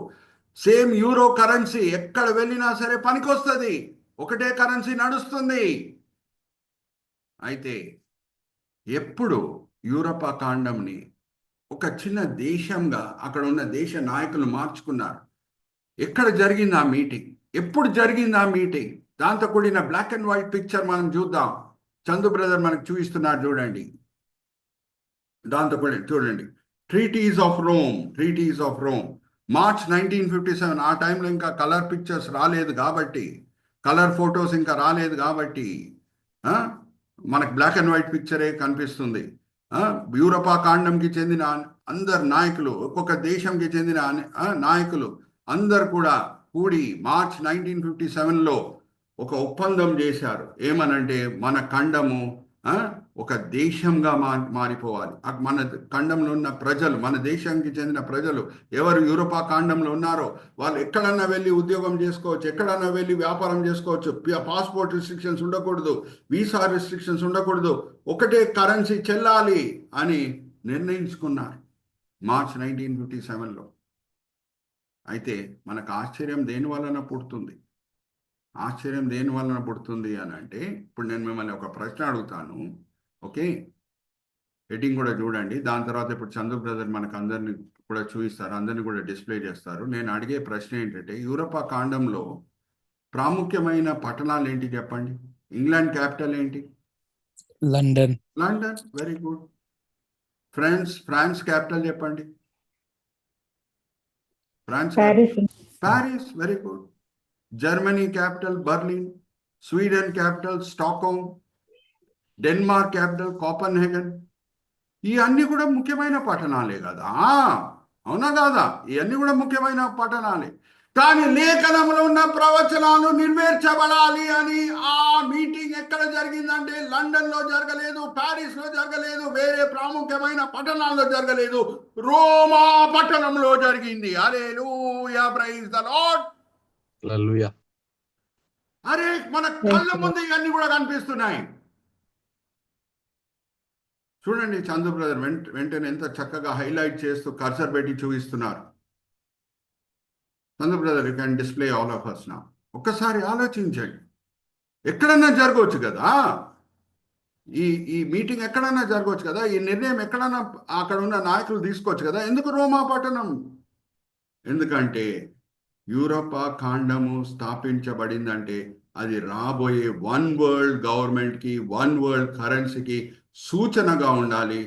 సేమ్ యూరో కరెన్సీ ఎక్కడ వెళ్ళినా సరే పనికొస్తుంది. ఒకటే కరెన్సీ నడుస్తుంది. అయితే ఎప్పుడు యూరోపా ఖండంని ఒక చిన్న దేశంగా అక్కడ ఉన్న దేశ నాయకులు మార్చుకున్నారు. ఎక్కడ జరిగింది ఆ మీటింగ్? ఎప్పుడు జరిగింది ఆ మీటింగ్? దాంతో కూడిన బ్లాక్ అండ్ వైట్ పిక్చర్ మనం చూద్దాం. చందు బ్రదర్ మనకు చూపిస్తున్నారు చూడండి. దాంతో కూడా చూడండి. Treaties of Rome March 1957. ఆ టైంలో ఇంకా కలర్ పిక్చర్స్ రాలేదు కాబట్టి, కలర్ ఫొటోస్ ఇంకా రాలేదు కాబట్టి మనకు బ్లాక్ అండ్ వైట్ పిక్చరే కనిపిస్తుంది. యూరోపా ఖండంకి చెందిన అందరు నాయకులు, ఒక్కొక్క దేశంకి చెందిన నాయకులు అందరు కూడా కూడి మార్చ్ 1957లో ఒక ఒప్పందం చేశారు. ఏమనంటే మన ఖండము ఒక దేశంగా మారిపోవాలి. మన ఖండంలో ఉన్న ప్రజలు, మన దేశానికి చెందిన ప్రజలు ఎవరు యూరోపా ఖండంలో ఉన్నారో వాళ్ళు ఎక్కడన్నా వెళ్ళి ఉద్యోగం చేసుకోవచ్చు, ఎక్కడన్నా వెళ్ళి వ్యాపారం చేసుకోవచ్చు. పాస్పోర్ట్ రిస్ట్రిక్షన్స్ ఉండకూడదు, వీసా రిస్ట్రిక్షన్స్ ఉండకూడదు, ఒకటే కరెన్సీ చెల్లాలి అని నిర్ణయించుకున్నారు మార్చ్ 1957లో. అయితే మనకు ఆశ్చర్యం దేని వలన పుడుతుంది? ఆశ్చర్యం దేని వలన పుడుతుంది అని అంటే, ఇప్పుడు నేను మిమ్మల్ని ఒక ప్రశ్న అడుగుతాను. ఓకే, హెడ్డింగ్ కూడా చూడండి. దాని తర్వాత ఇప్పుడు చందు బ్రదర్ మనకు అందరిని కూడా చూపిస్తారు, అందరిని కూడా డిస్ప్లే చేస్తారు. నేను అడిగే ప్రశ్న ఏంటంటే, యూరోపా ఖండంలో ప్రాముఖ్యమైన పట్టణాలు ఏంటి చెప్పండి. ఇంగ్లాండ్ క్యాపిటల్ ఏంటి? London. Very good. France capital చెప్పండి. Paris. Very good. Germany capital Berlin. Sweden capital Stockholm. Denmark capital Copenhagen. ఇవన్నీ కూడా ముఖ్యమైన పట్టణాలే కదా, అవునా కాదా? ఇవన్నీ కూడా ముఖ్యమైన పట్టణాలే. కానీ లేఖనంలో ఉన్న ప్రవచనాలు నెరవేర్చబడాలి అని ఆ మీటింగ్ ఎక్కడ జరిగిందంటే లండన్లో జరగలేదు, ప్యారిస్లో జరగలేదు, వేరే ప్రాముఖ్యమైన పట్టణాల్లో జరగలేదు, రోమా పట్టణంలో జరిగింది. హల్లెలూయా, ప్రైజ్ ద లార్డ్. హల్లెలూయా. అరే మన కళ్ళ ముందు ఇవన్నీ కూడా కనిపిస్తున్నాయి. చూడండి చందు బ్రదర్ వెంటనే ఎంత చక్కగా హైలైట్ చేస్తూ కర్సర్ పెట్టి చూపిస్తున్నారు. Chandu brother, you can display all of us now. ఒక్కసారి ఆలోచించండి. ఎక్కడన్నా జరగవచ్చు కదా, ఈ మీటింగ్ ఎక్కడన్నా జరగవచ్చు కదా, ఈ నిర్ణయం ఎక్కడన్నా అక్కడ ఉన్న నాయకులు తీసుకోవచ్చు కదా. ఎందుకు రోమా పట్టణం? ఎందుకంటే యూరోపా ఖండము స్థాపించబడిందంటే అది రాబోయే వన్ వరల్డ్ గవర్నమెంట్కి, వన్ వరల్డ్ కరెన్సీకి సూచనగా ఉండాలి.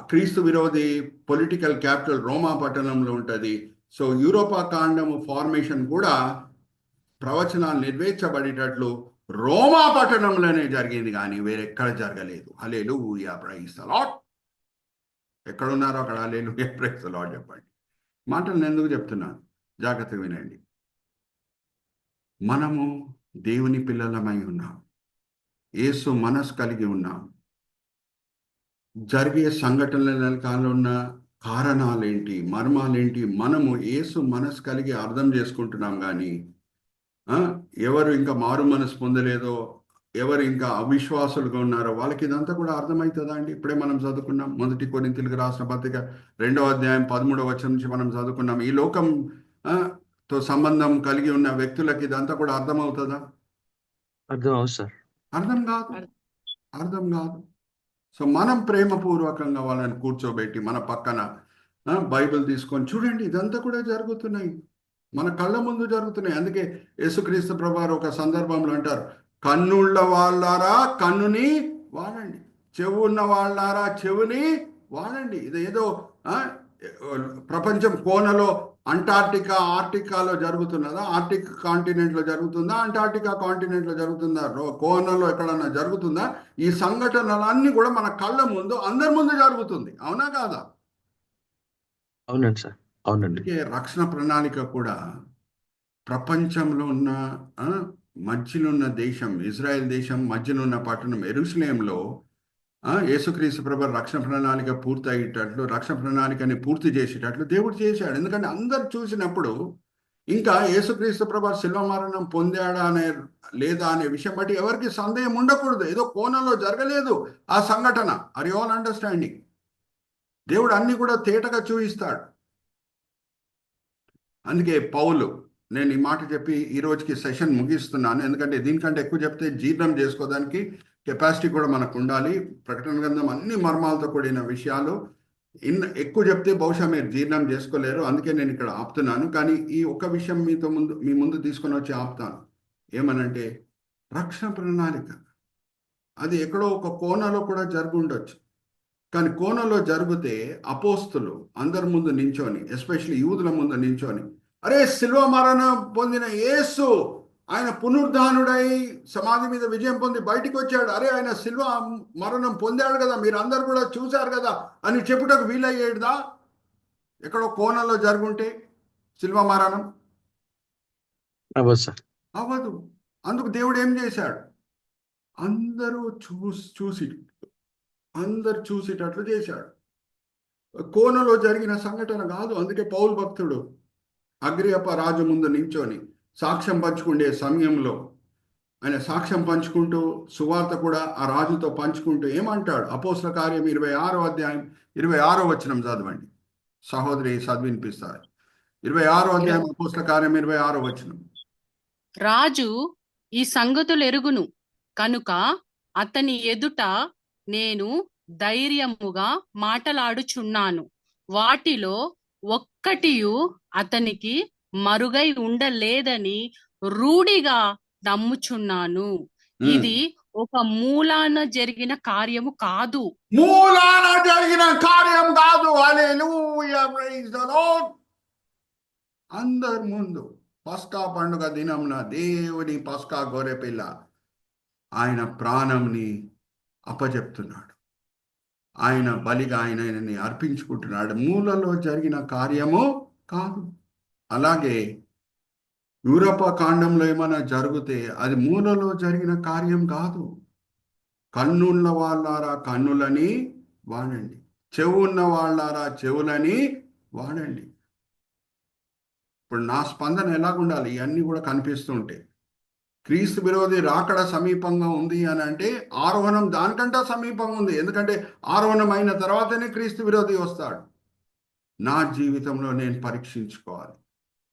క్రీస్తు విరోధి పొలిటికల్ క్యాపిటల్ రోమా పట్టణంలో ఉంటుంది. సో యూరోపా ఖండము ఫార్మేషన్ కూడా ప్రవచనాలు నెరవేర్చబడేటట్లు రోమా పట్టణంలోనే జరిగింది, కానీ వేరెక్కడ జరగలేదు. హల్లెలూయా, ప్రైజ్ ద లార్డ్. ఎక్కడున్నారో అక్కడ హల్లెలూయా, ప్రైజ్ ద లార్డ్ చెప్పండి. మాటలు నేను ఎందుకు చెప్తున్నాను, జాగ్రత్తగా వినండి. మనము దేవుని పిల్లలమై ఉన్నాం, యేసు మనసు కలిగి ఉన్నాం. జరిగే సంఘటనల వెనకాల ఉన్న కారణాలేంటి, మర్మాలేంటి, మనము యేసు మనసు కలిగి అర్థం చేసుకుంటున్నాం. కానీ ఎవరు ఇంకా మారు మనసు పొందలేదో, ఎవరు ఇంకా అవిశ్వాసులుగా ఉన్నారో వాళ్ళకి ఇదంతా కూడా అర్థమవుతుందా అండి? ఇప్పుడే మనం చదువుకున్నాం, 1 కొరింథీయులకు రాసిన పత్రిక 2వ అధ్యాయం 13వ వచనం నుంచి మనం చదువుకున్నాం. ఈ లోకం తో సంబంధం కలిగి ఉన్న వ్యక్తులకి ఇదంతా కూడా అర్థమవుతుందా? అర్థం కాదు. సో మనం ప్రేమపూర్వకంగా వాళ్ళని కూర్చోబెట్టి మన పక్కన బైబిల్ తీసుకొని చూడండి, ఇదంతా కూడా జరుగుతున్నాయి, మన కళ్ళ ముందు జరుగుతున్నాయి. అందుకే యేసుక్రీస్తు ప్రభువారు ఒక సందర్భంలో అంటారు, కన్నుళ్ళ వాళ్ళారా కన్నుని వాడండి, చెవు ఉన్న వాళ్ళారా చెవుని వాడండి. ఇదేదో ప్రపంచం కోనలో ఆర్టికాలో జరుగుతున్నదా? ఆర్టిక్ కాంటినెంట్లో జరుగుతుందా? అంటార్టికా కాంటినెంట్లో జరుగుతుందా? కోనలో ఎక్కడన్నా జరుగుతుందా? ఈ సంఘటనలన్నీ కూడా మన కళ్ళ ముందు, అందరి ముందు జరుగుతుంది, అవునా కాదా? అవునండి సార్. అవునండి. అందుకే రక్షణ ప్రణాళిక కూడా ప్రపంచంలో ఉన్న ఆ, మధ్యలో ఉన్న దేశం ఇజ్రాయెల్ దేశం మధ్యలో ఉన్న పట్టణం యెరూషలేంలో యేసుక్రీస్తు ప్రభు రక్షణ ప్రణాళిక పూర్తి అయ్యేటట్లు రక్షణ ప్రణాళికని పూర్తి చేసేటట్లు దేవుడు చేశాడు. ఎందుకంటే అందరు చూసినప్పుడు ఇంకా యేసుక్రీస్తు ప్రభు శిలువ మరణం పొందాడా అనే లేదా అనే విషయం బట్టి ఎవరికి సందేహం ఉండకూడదు. ఏదో కోణంలో జరగలేదు ఆ సంఘటన. Are you all understanding? దేవుడు అన్ని కూడా తేటగా చూపిస్తాడు. అందుకే పౌలు, నేను ఈ మాట చెప్పి ఈ రోజుకి సెషన్ ముగిస్తున్నాను. ఎందుకంటే దీనికంటే ఎక్కువ చెప్తే జీర్ణం చేసుకోవడానికి కెపాసిటీ కూడా మనకు ఉండాలి. ప్రకటన గ్రంథం అన్ని మర్మాలతో కూడిన విషయాలు. ఎక్కువ చెప్తే బహుశా మీరు జీర్ణం చేసుకోలేరు. అందుకే నేను ఇక్కడ ఆపుతున్నాను. కానీ ఈ ఒక్క విషయం మీ ముందు తీసుకొని వచ్చి ఆపుతాను. ఏమనంటే రక్షణ ప్రణాళిక అది ఎక్కడో ఒక కోణలో కూడా జరుగుండొచ్చు. కానీ కోణంలో జరిగితే అపోస్తులు అందరి ముందు నించొని, ఎస్పెషల్లీ యూదుల ముందు నించొని, అరే శిలువ మరణం పొందిన యేసు ఆయన పునరుద్ధానుడై సమాధి మీద విజయం పొంది బయటికి వచ్చాడు, అరే ఆయన శిలువ మరణం పొందాడు కదా, మీరు అందరు కూడా చూశారు కదా అని చెప్పుటకు వీలయ్యేదా? ఎక్కడో కోణంలో జరుగుంటే శిలువ మరణం అవ్వదు సార్. అవ్వదు. అందుకు దేవుడు ఏం చేశాడు? అందరూ అందరు చూసేటట్లు చేశాడు. కోనలో జరిగిన సంఘటన కాదు. అందుకే పౌలు భక్తుడు అగ్రియప్ప రాజు ముందు నించొని సాక్ష్యం పంచుకునే సమయంలో ఆయన సాక్ష్యం పంచుకుంటూ సువార్త కూడా ఆ రాజుతో పంచుకుంటూ ఏమంటాడు? అపోస్తల కార్యం 26వ అధ్యాయం 26వ వచనం చదవండి. సహోదరి చదివినిపిస్తారు. 26వ అధ్యాయం అపోస్తల కార్యం 26వ వచనం. రాజు ఈ సంగతులు ఎరుగును కనుక అతని ఎదుట నేను ధైర్యముగా మాటలాడుచున్నాను. వాటిలో ఒక్కటియు అతనికి మరుగై ఉండలేదని రూఢిగా నమ్ముచున్నాను. ఇది ఒక మూలాన జరిగిన కార్యము కాదు. మూలాన జరిగిన కార్యం కాదు. హల్లెలూయా, ప్రైజ్ ది లార్డ్. అందరి ముందు పస్కా పండుగ దినంన దేవుని పస్కా గొర్రెపిల్ల ఆయన ప్రాణంని అప్పచెప్తున్నాడు. ఆయన బలిగా ఆయనని అర్పించుకుంటున్నాడు. మూలలో జరిగిన కార్యము కాదు. అలాగే యూరప కాండంలో ఏమైనా జరిగితే అది మూలలో జరిగిన కార్యం కాదు. కన్నున్న వాళ్ళారా కన్నులని వాడండి, చెవు ఉన్న వాళ్ళారా చెవులని వాడండి. ఇప్పుడు నా స్పందన ఎలాగుండాలి? ఇవన్నీ కూడా కనిపిస్తుంటే క్రీస్తు విరోధి రాకడ సమీపంగా ఉంది అని అంటే ఆరోహణం దానికంటే సమీపంగా ఉంది. ఎందుకంటే ఆరోహణం అయిన తర్వాతనే క్రీస్తు విరోధి వస్తాడు. నా జీవితంలో నేను పరీక్షించుకోవాలి.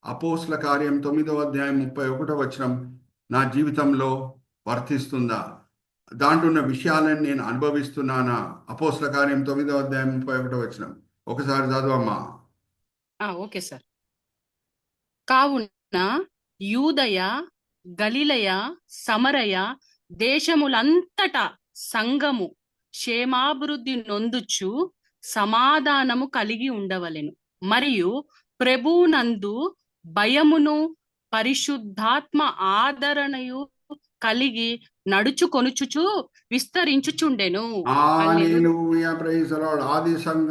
అపోస్తల కార్యం 9వ అధ్యాయం 31వ వచనం నా జీవితంలో వర్తిస్తుందా? దాంట్లో ఉన్న విషయాలను నేను అనుభవిస్తున్నానా? అపోస్తల కార్యం 9వ అధ్యాయం 31వ వచనం ఒకసారి చదవమ్మా. Okay sir. కావున యూదయ, గలిలయ, సమరయ దేశములంతటా సంఘము క్షేమాభివృద్ధి నొందుచు సమాధానము కలిగి ఉండవలెను. మరియు ప్రభువునందు భయమును పరిశుద్ధాత్మ ఆదరణయు కలిగి నడుచుకొనుచుచు విస్తరించుచుండెను. హల్లెలూయా, ప్రైజ్ ది లార్డ్. ఆది సంఘ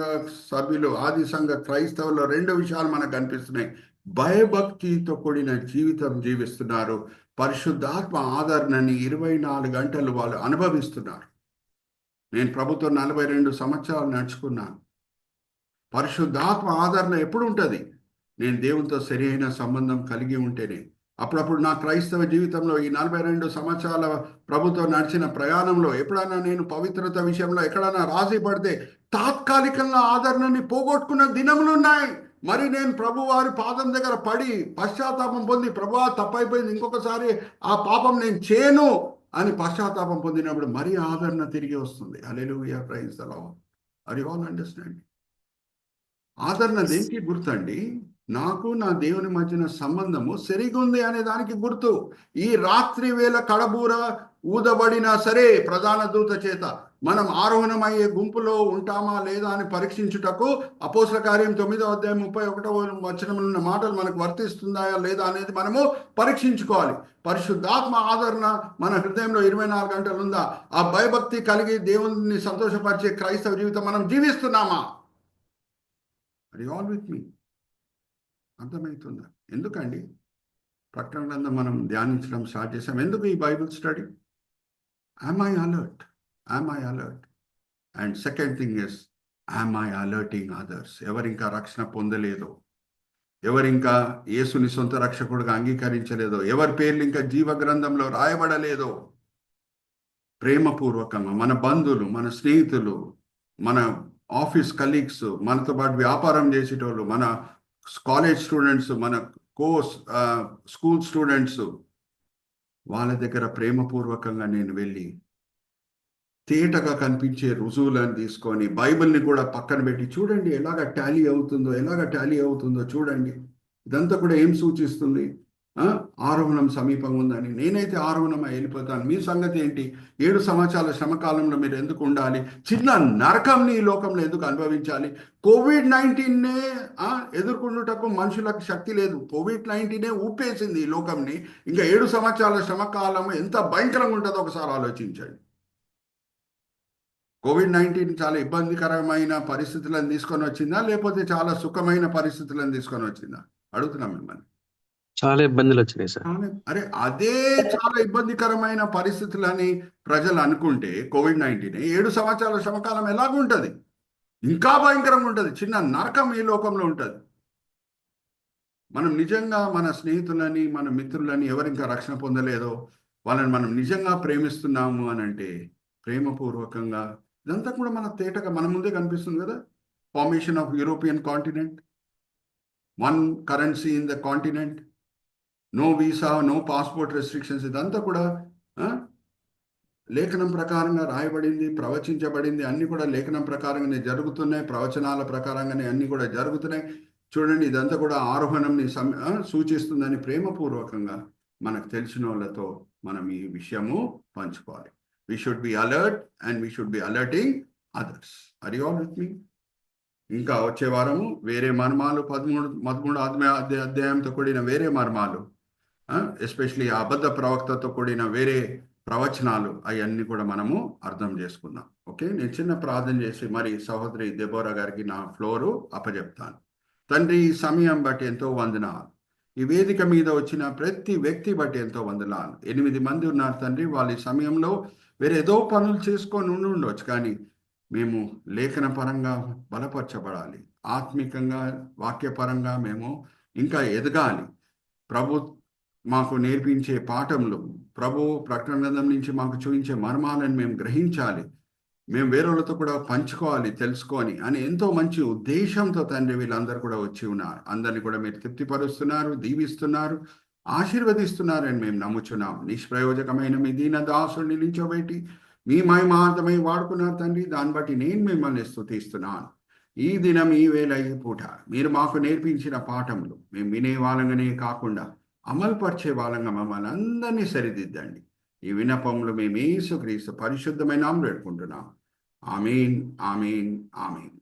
సభ్యులు, ఆది సంఘ క్రైస్తవులు 2 విషయాలు మనకు కనిపిస్తున్నాయి. భయభక్తితో కూడిన జీవితం జీవిస్తున్నారు. పరిశుద్ధాత్మ ఆదరణని 24 గంటలు వాళ్ళు అనుభవిస్తున్నారు. నేను ప్రభుత్వం 42 సంవత్సరాలు నడుచుకున్నాను. పరిశుద్ధాత్మ ఆదరణ ఎప్పుడు ఉంటుంది? నేను దేవునితో సరి అయిన సంబంధం కలిగి ఉంటేనే. అప్పుడప్పుడు నా క్రైస్తవ జీవితంలో ఈ 42 సంవత్సరాల ప్రభుత్వం నడిచిన ప్రయాణంలో ఎప్పుడైనా నేను పవిత్రత విషయంలో ఎక్కడైనా రాజీ పడితే తాత్కాలికంగా ఆదరణని పోగొట్టుకున్న దినములు ఉన్నాయి. మరి నేను ప్రభు వారి పాదం దగ్గర పడి పశ్చాత్తాపం పొంది, ప్రభువా తప్పైపోయింది, ఇంకొకసారి ఆ పాపం నేను చేయను అని పశ్చాత్తాపం పొందినప్పుడు మరి ఆదరణ తిరిగి వస్తుంది. Hallelujah, praise the Lord. Are you all understand? ఆదరణ దేనికి గుర్తండి? నాకు నా దేవుని మధ్యన సంబంధము సరిగా ఉంది అనే దానికి గుర్తు. ఈ రాత్రి వేళ కడబూర ఊదబడినా సరే ప్రధాన దూత చేత మనం ఆరోహణమయ్యే గుంపులో ఉంటామా లేదా అని పరీక్షించుటకు అపోస్తల కార్యం 9వ అధ్యాయం 31వ వచనంలో ఉన్న మాటలు మనకు వర్తిస్తుందా లేదా అనేది మనము పరీక్షించుకోవాలి. పరిశుద్ధాత్మ ఆదరణ మన హృదయంలో 24 గంటలు ఉందా? ఆ భయభక్తి కలిగి దేవుని సంతోషపరిచే క్రైస్తవ జీవితం మనం జీవిస్తున్నామా? Are you all with me? అర్థమవుతుందా? ఎందుకండి ప్రకటన గ్రంథం మనం ధ్యానించడం స్టార్ట్ చేసాం? ఎందుకు ఈ Bible study? Am I alert? Am I alert? And second thing is, am I alerting others? ఎవరు ఇంకా రక్షణ పొందలేదో, ఎవరు ఇంకా యేసుని సొంత రక్షకుడిగా అంగీకరించలేదో, ఎవరి పేర్లు ఇంకా జీవ గ్రంథంలో రాయబడలేదో, ప్రేమపూర్వకంగా మన బంధువులు, మన స్నేహితులు, మన ఆఫీస్ కలీగ్స్, మనతో పాటు వ్యాపారం చేసేటోళ్ళు, మన కాలేజ్ స్టూడెంట్స్, మన స్కూల్ స్టూడెంట్స్, వాళ్ళ దగ్గర ప్రేమపూర్వకంగా నేను వెళ్ళి తేటగా కనిపించే రుజువులను తీసుకొని బైబిల్ని కూడా పక్కన పెట్టి చూడండి ఎలాగ టాలీ అవుతుందో చూడండి. ఇదంతా కూడా ఏం సూచిస్తుంది? ఆరోహణం సమీపంగా ఉందని. నేనైతే ఆరోహణమై వెళ్ళిపోతాను. మీ సంగతి ఏంటి? 7 సంవత్సరాల శ్రమకాలంలో మీరు ఎందుకు ఉండాలి? చిన్న నరకంని ఈ లోకంలో ఎందుకు అనుభవించాలి? COVID-19నే ఎదుర్కొంటుటకు మనుషులకు శక్తి లేదు. COVID-19నే ఊపేసింది ఈ లోకంని. ఇంకా 7 సంవత్సరాల శ్రమకాలం ఎంత భయంకరంగా ఉంటుందో ఒకసారి ఆలోచించండి. COVID-19 చాలా ఇబ్బందికరమైన పరిస్థితులను తీసుకొని వచ్చిందా, లేకపోతే చాలా సుఖమైన పరిస్థితులను తీసుకొని వచ్చిందా? అడుగుతున్నాం మిమ్మల్ని. చాలా ఇబ్బందులు వచ్చినాయి సార్. అరే అదే చాలా ఇబ్బందికరమైన పరిస్థితులని ప్రజలు అనుకుంటే COVID-19 7 సంవత్సరాల శ్రమకాలం ఎలాగుంటుంది? ఇంకా భయంకరంగా ఉంటుంది. చిన్న నరకం ఈ లోకంలో ఉంటుంది. మనం నిజంగా మన స్నేహితులని, మన మిత్రులని ఎవరింకా రక్షణ పొందలేదో వాళ్ళని మనం నిజంగా ప్రేమిస్తున్నాము అని అంటే ప్రేమపూర్వకంగా, ఇదంతా కూడా మన తేటగా మన ముందే కనిపిస్తుంది కదా. Formation of European continent, 1 currency in the continent, no visa, no passport restrictions, ఇదంతా కూడా లేఖనం ప్రకారంగా రాయబడింది, ప్రవచించబడింది. అన్నీ కూడా లేఖనం ప్రకారంగానే జరుగుతున్నాయి, ప్రవచనాల ప్రకారంగానే అన్నీ కూడా జరుగుతున్నాయి. చూడండి, ఇదంతా కూడా ఆరోహణంని సూచిస్తుందని ప్రేమపూర్వకంగా మనకు తెలిసిన వాళ్ళతో మనం ఈ విషయము పంచుకోవాలి. We should be alert and we should be alerting others. Are you all with me? ఇంకా వచ్చే వారము వేరే మర్మాలు 13 అధ్యాయంతో కూడిన వేరే మర్మాలు, ఎస్పెషలీ అబద్ధ ప్రవక్తతో కూడిన వేరే ప్రవచనాలు, అవన్నీ కూడా మనము అర్థం చేసుకుందాం. ఓకే, నేను చిన్న ప్రార్థన చేసి మరి సహోదరి దెబోరా గారికి నా ఫ్లోరు అప్పచెప్తాను. తండ్రి, ఈ సమయం బట్టి ఎంతో వందనాలు. ఈ వేదిక మీద వచ్చిన ప్రతి వ్యక్తి బట్టి ఎంతో వందనాలు. 8 మంది ఉన్నారు తండ్రి. వాళ్ళ ఈ సమయంలో వేరే ఏదో పనులు చేసుకొని ఉండవచ్చు, కానీ మేము లేఖన పరంగా బలపరచబడాలి, ఆత్మికంగా వాక్యపరంగా మేము ఇంకా ఎదగాలి. ప్రభు మాకు నేర్పించే పాఠంలో, ప్రభు ప్రకటన గ్రంథం నుంచి మాకు చూపించే మర్మాలను మేము గ్రహించాలి, మేము వేరేళ్ళతో కూడా పంచుకోవాలి, తెలుసుకొని అని ఎంతో మంచి ఉద్దేశంతో తండ్రి వీళ్ళందరూ కూడా వచ్చి ఉన్నారు. అందరినీ కూడా మీరు తృప్తిపరుస్తున్నారు, దీవిస్తున్నారు, ఆశీర్వదిస్తున్నారని మేము నమ్ముచున్నాం. నిష్ప్రయోజకమైన మీ దీన దాసుని నిలిచోబెట్టి మీ మహిమార్థమై వాడుకున్నారు తండ్రి. దాన్ని బట్టి నేను మిమ్మల్ని స్తుతిస్తున్నాను. ఈ దినం, ఈ వేళ, ఈ పూట మీరు మాకు నేర్పించిన పాఠములు మేము వినే వాళ్ళంగానే కాకుండా అమలుపరిచే వాళ్ళంగా మమ్మల్ని అందరినీ సరిదిద్దండి. ఈ విన్నపములు మేము యేసుక్రీస్తు పరిశుద్ధమైన నామములో వేడుకుంటున్నాం. ఆమేన్, ఆమేన్, ఆమేన్.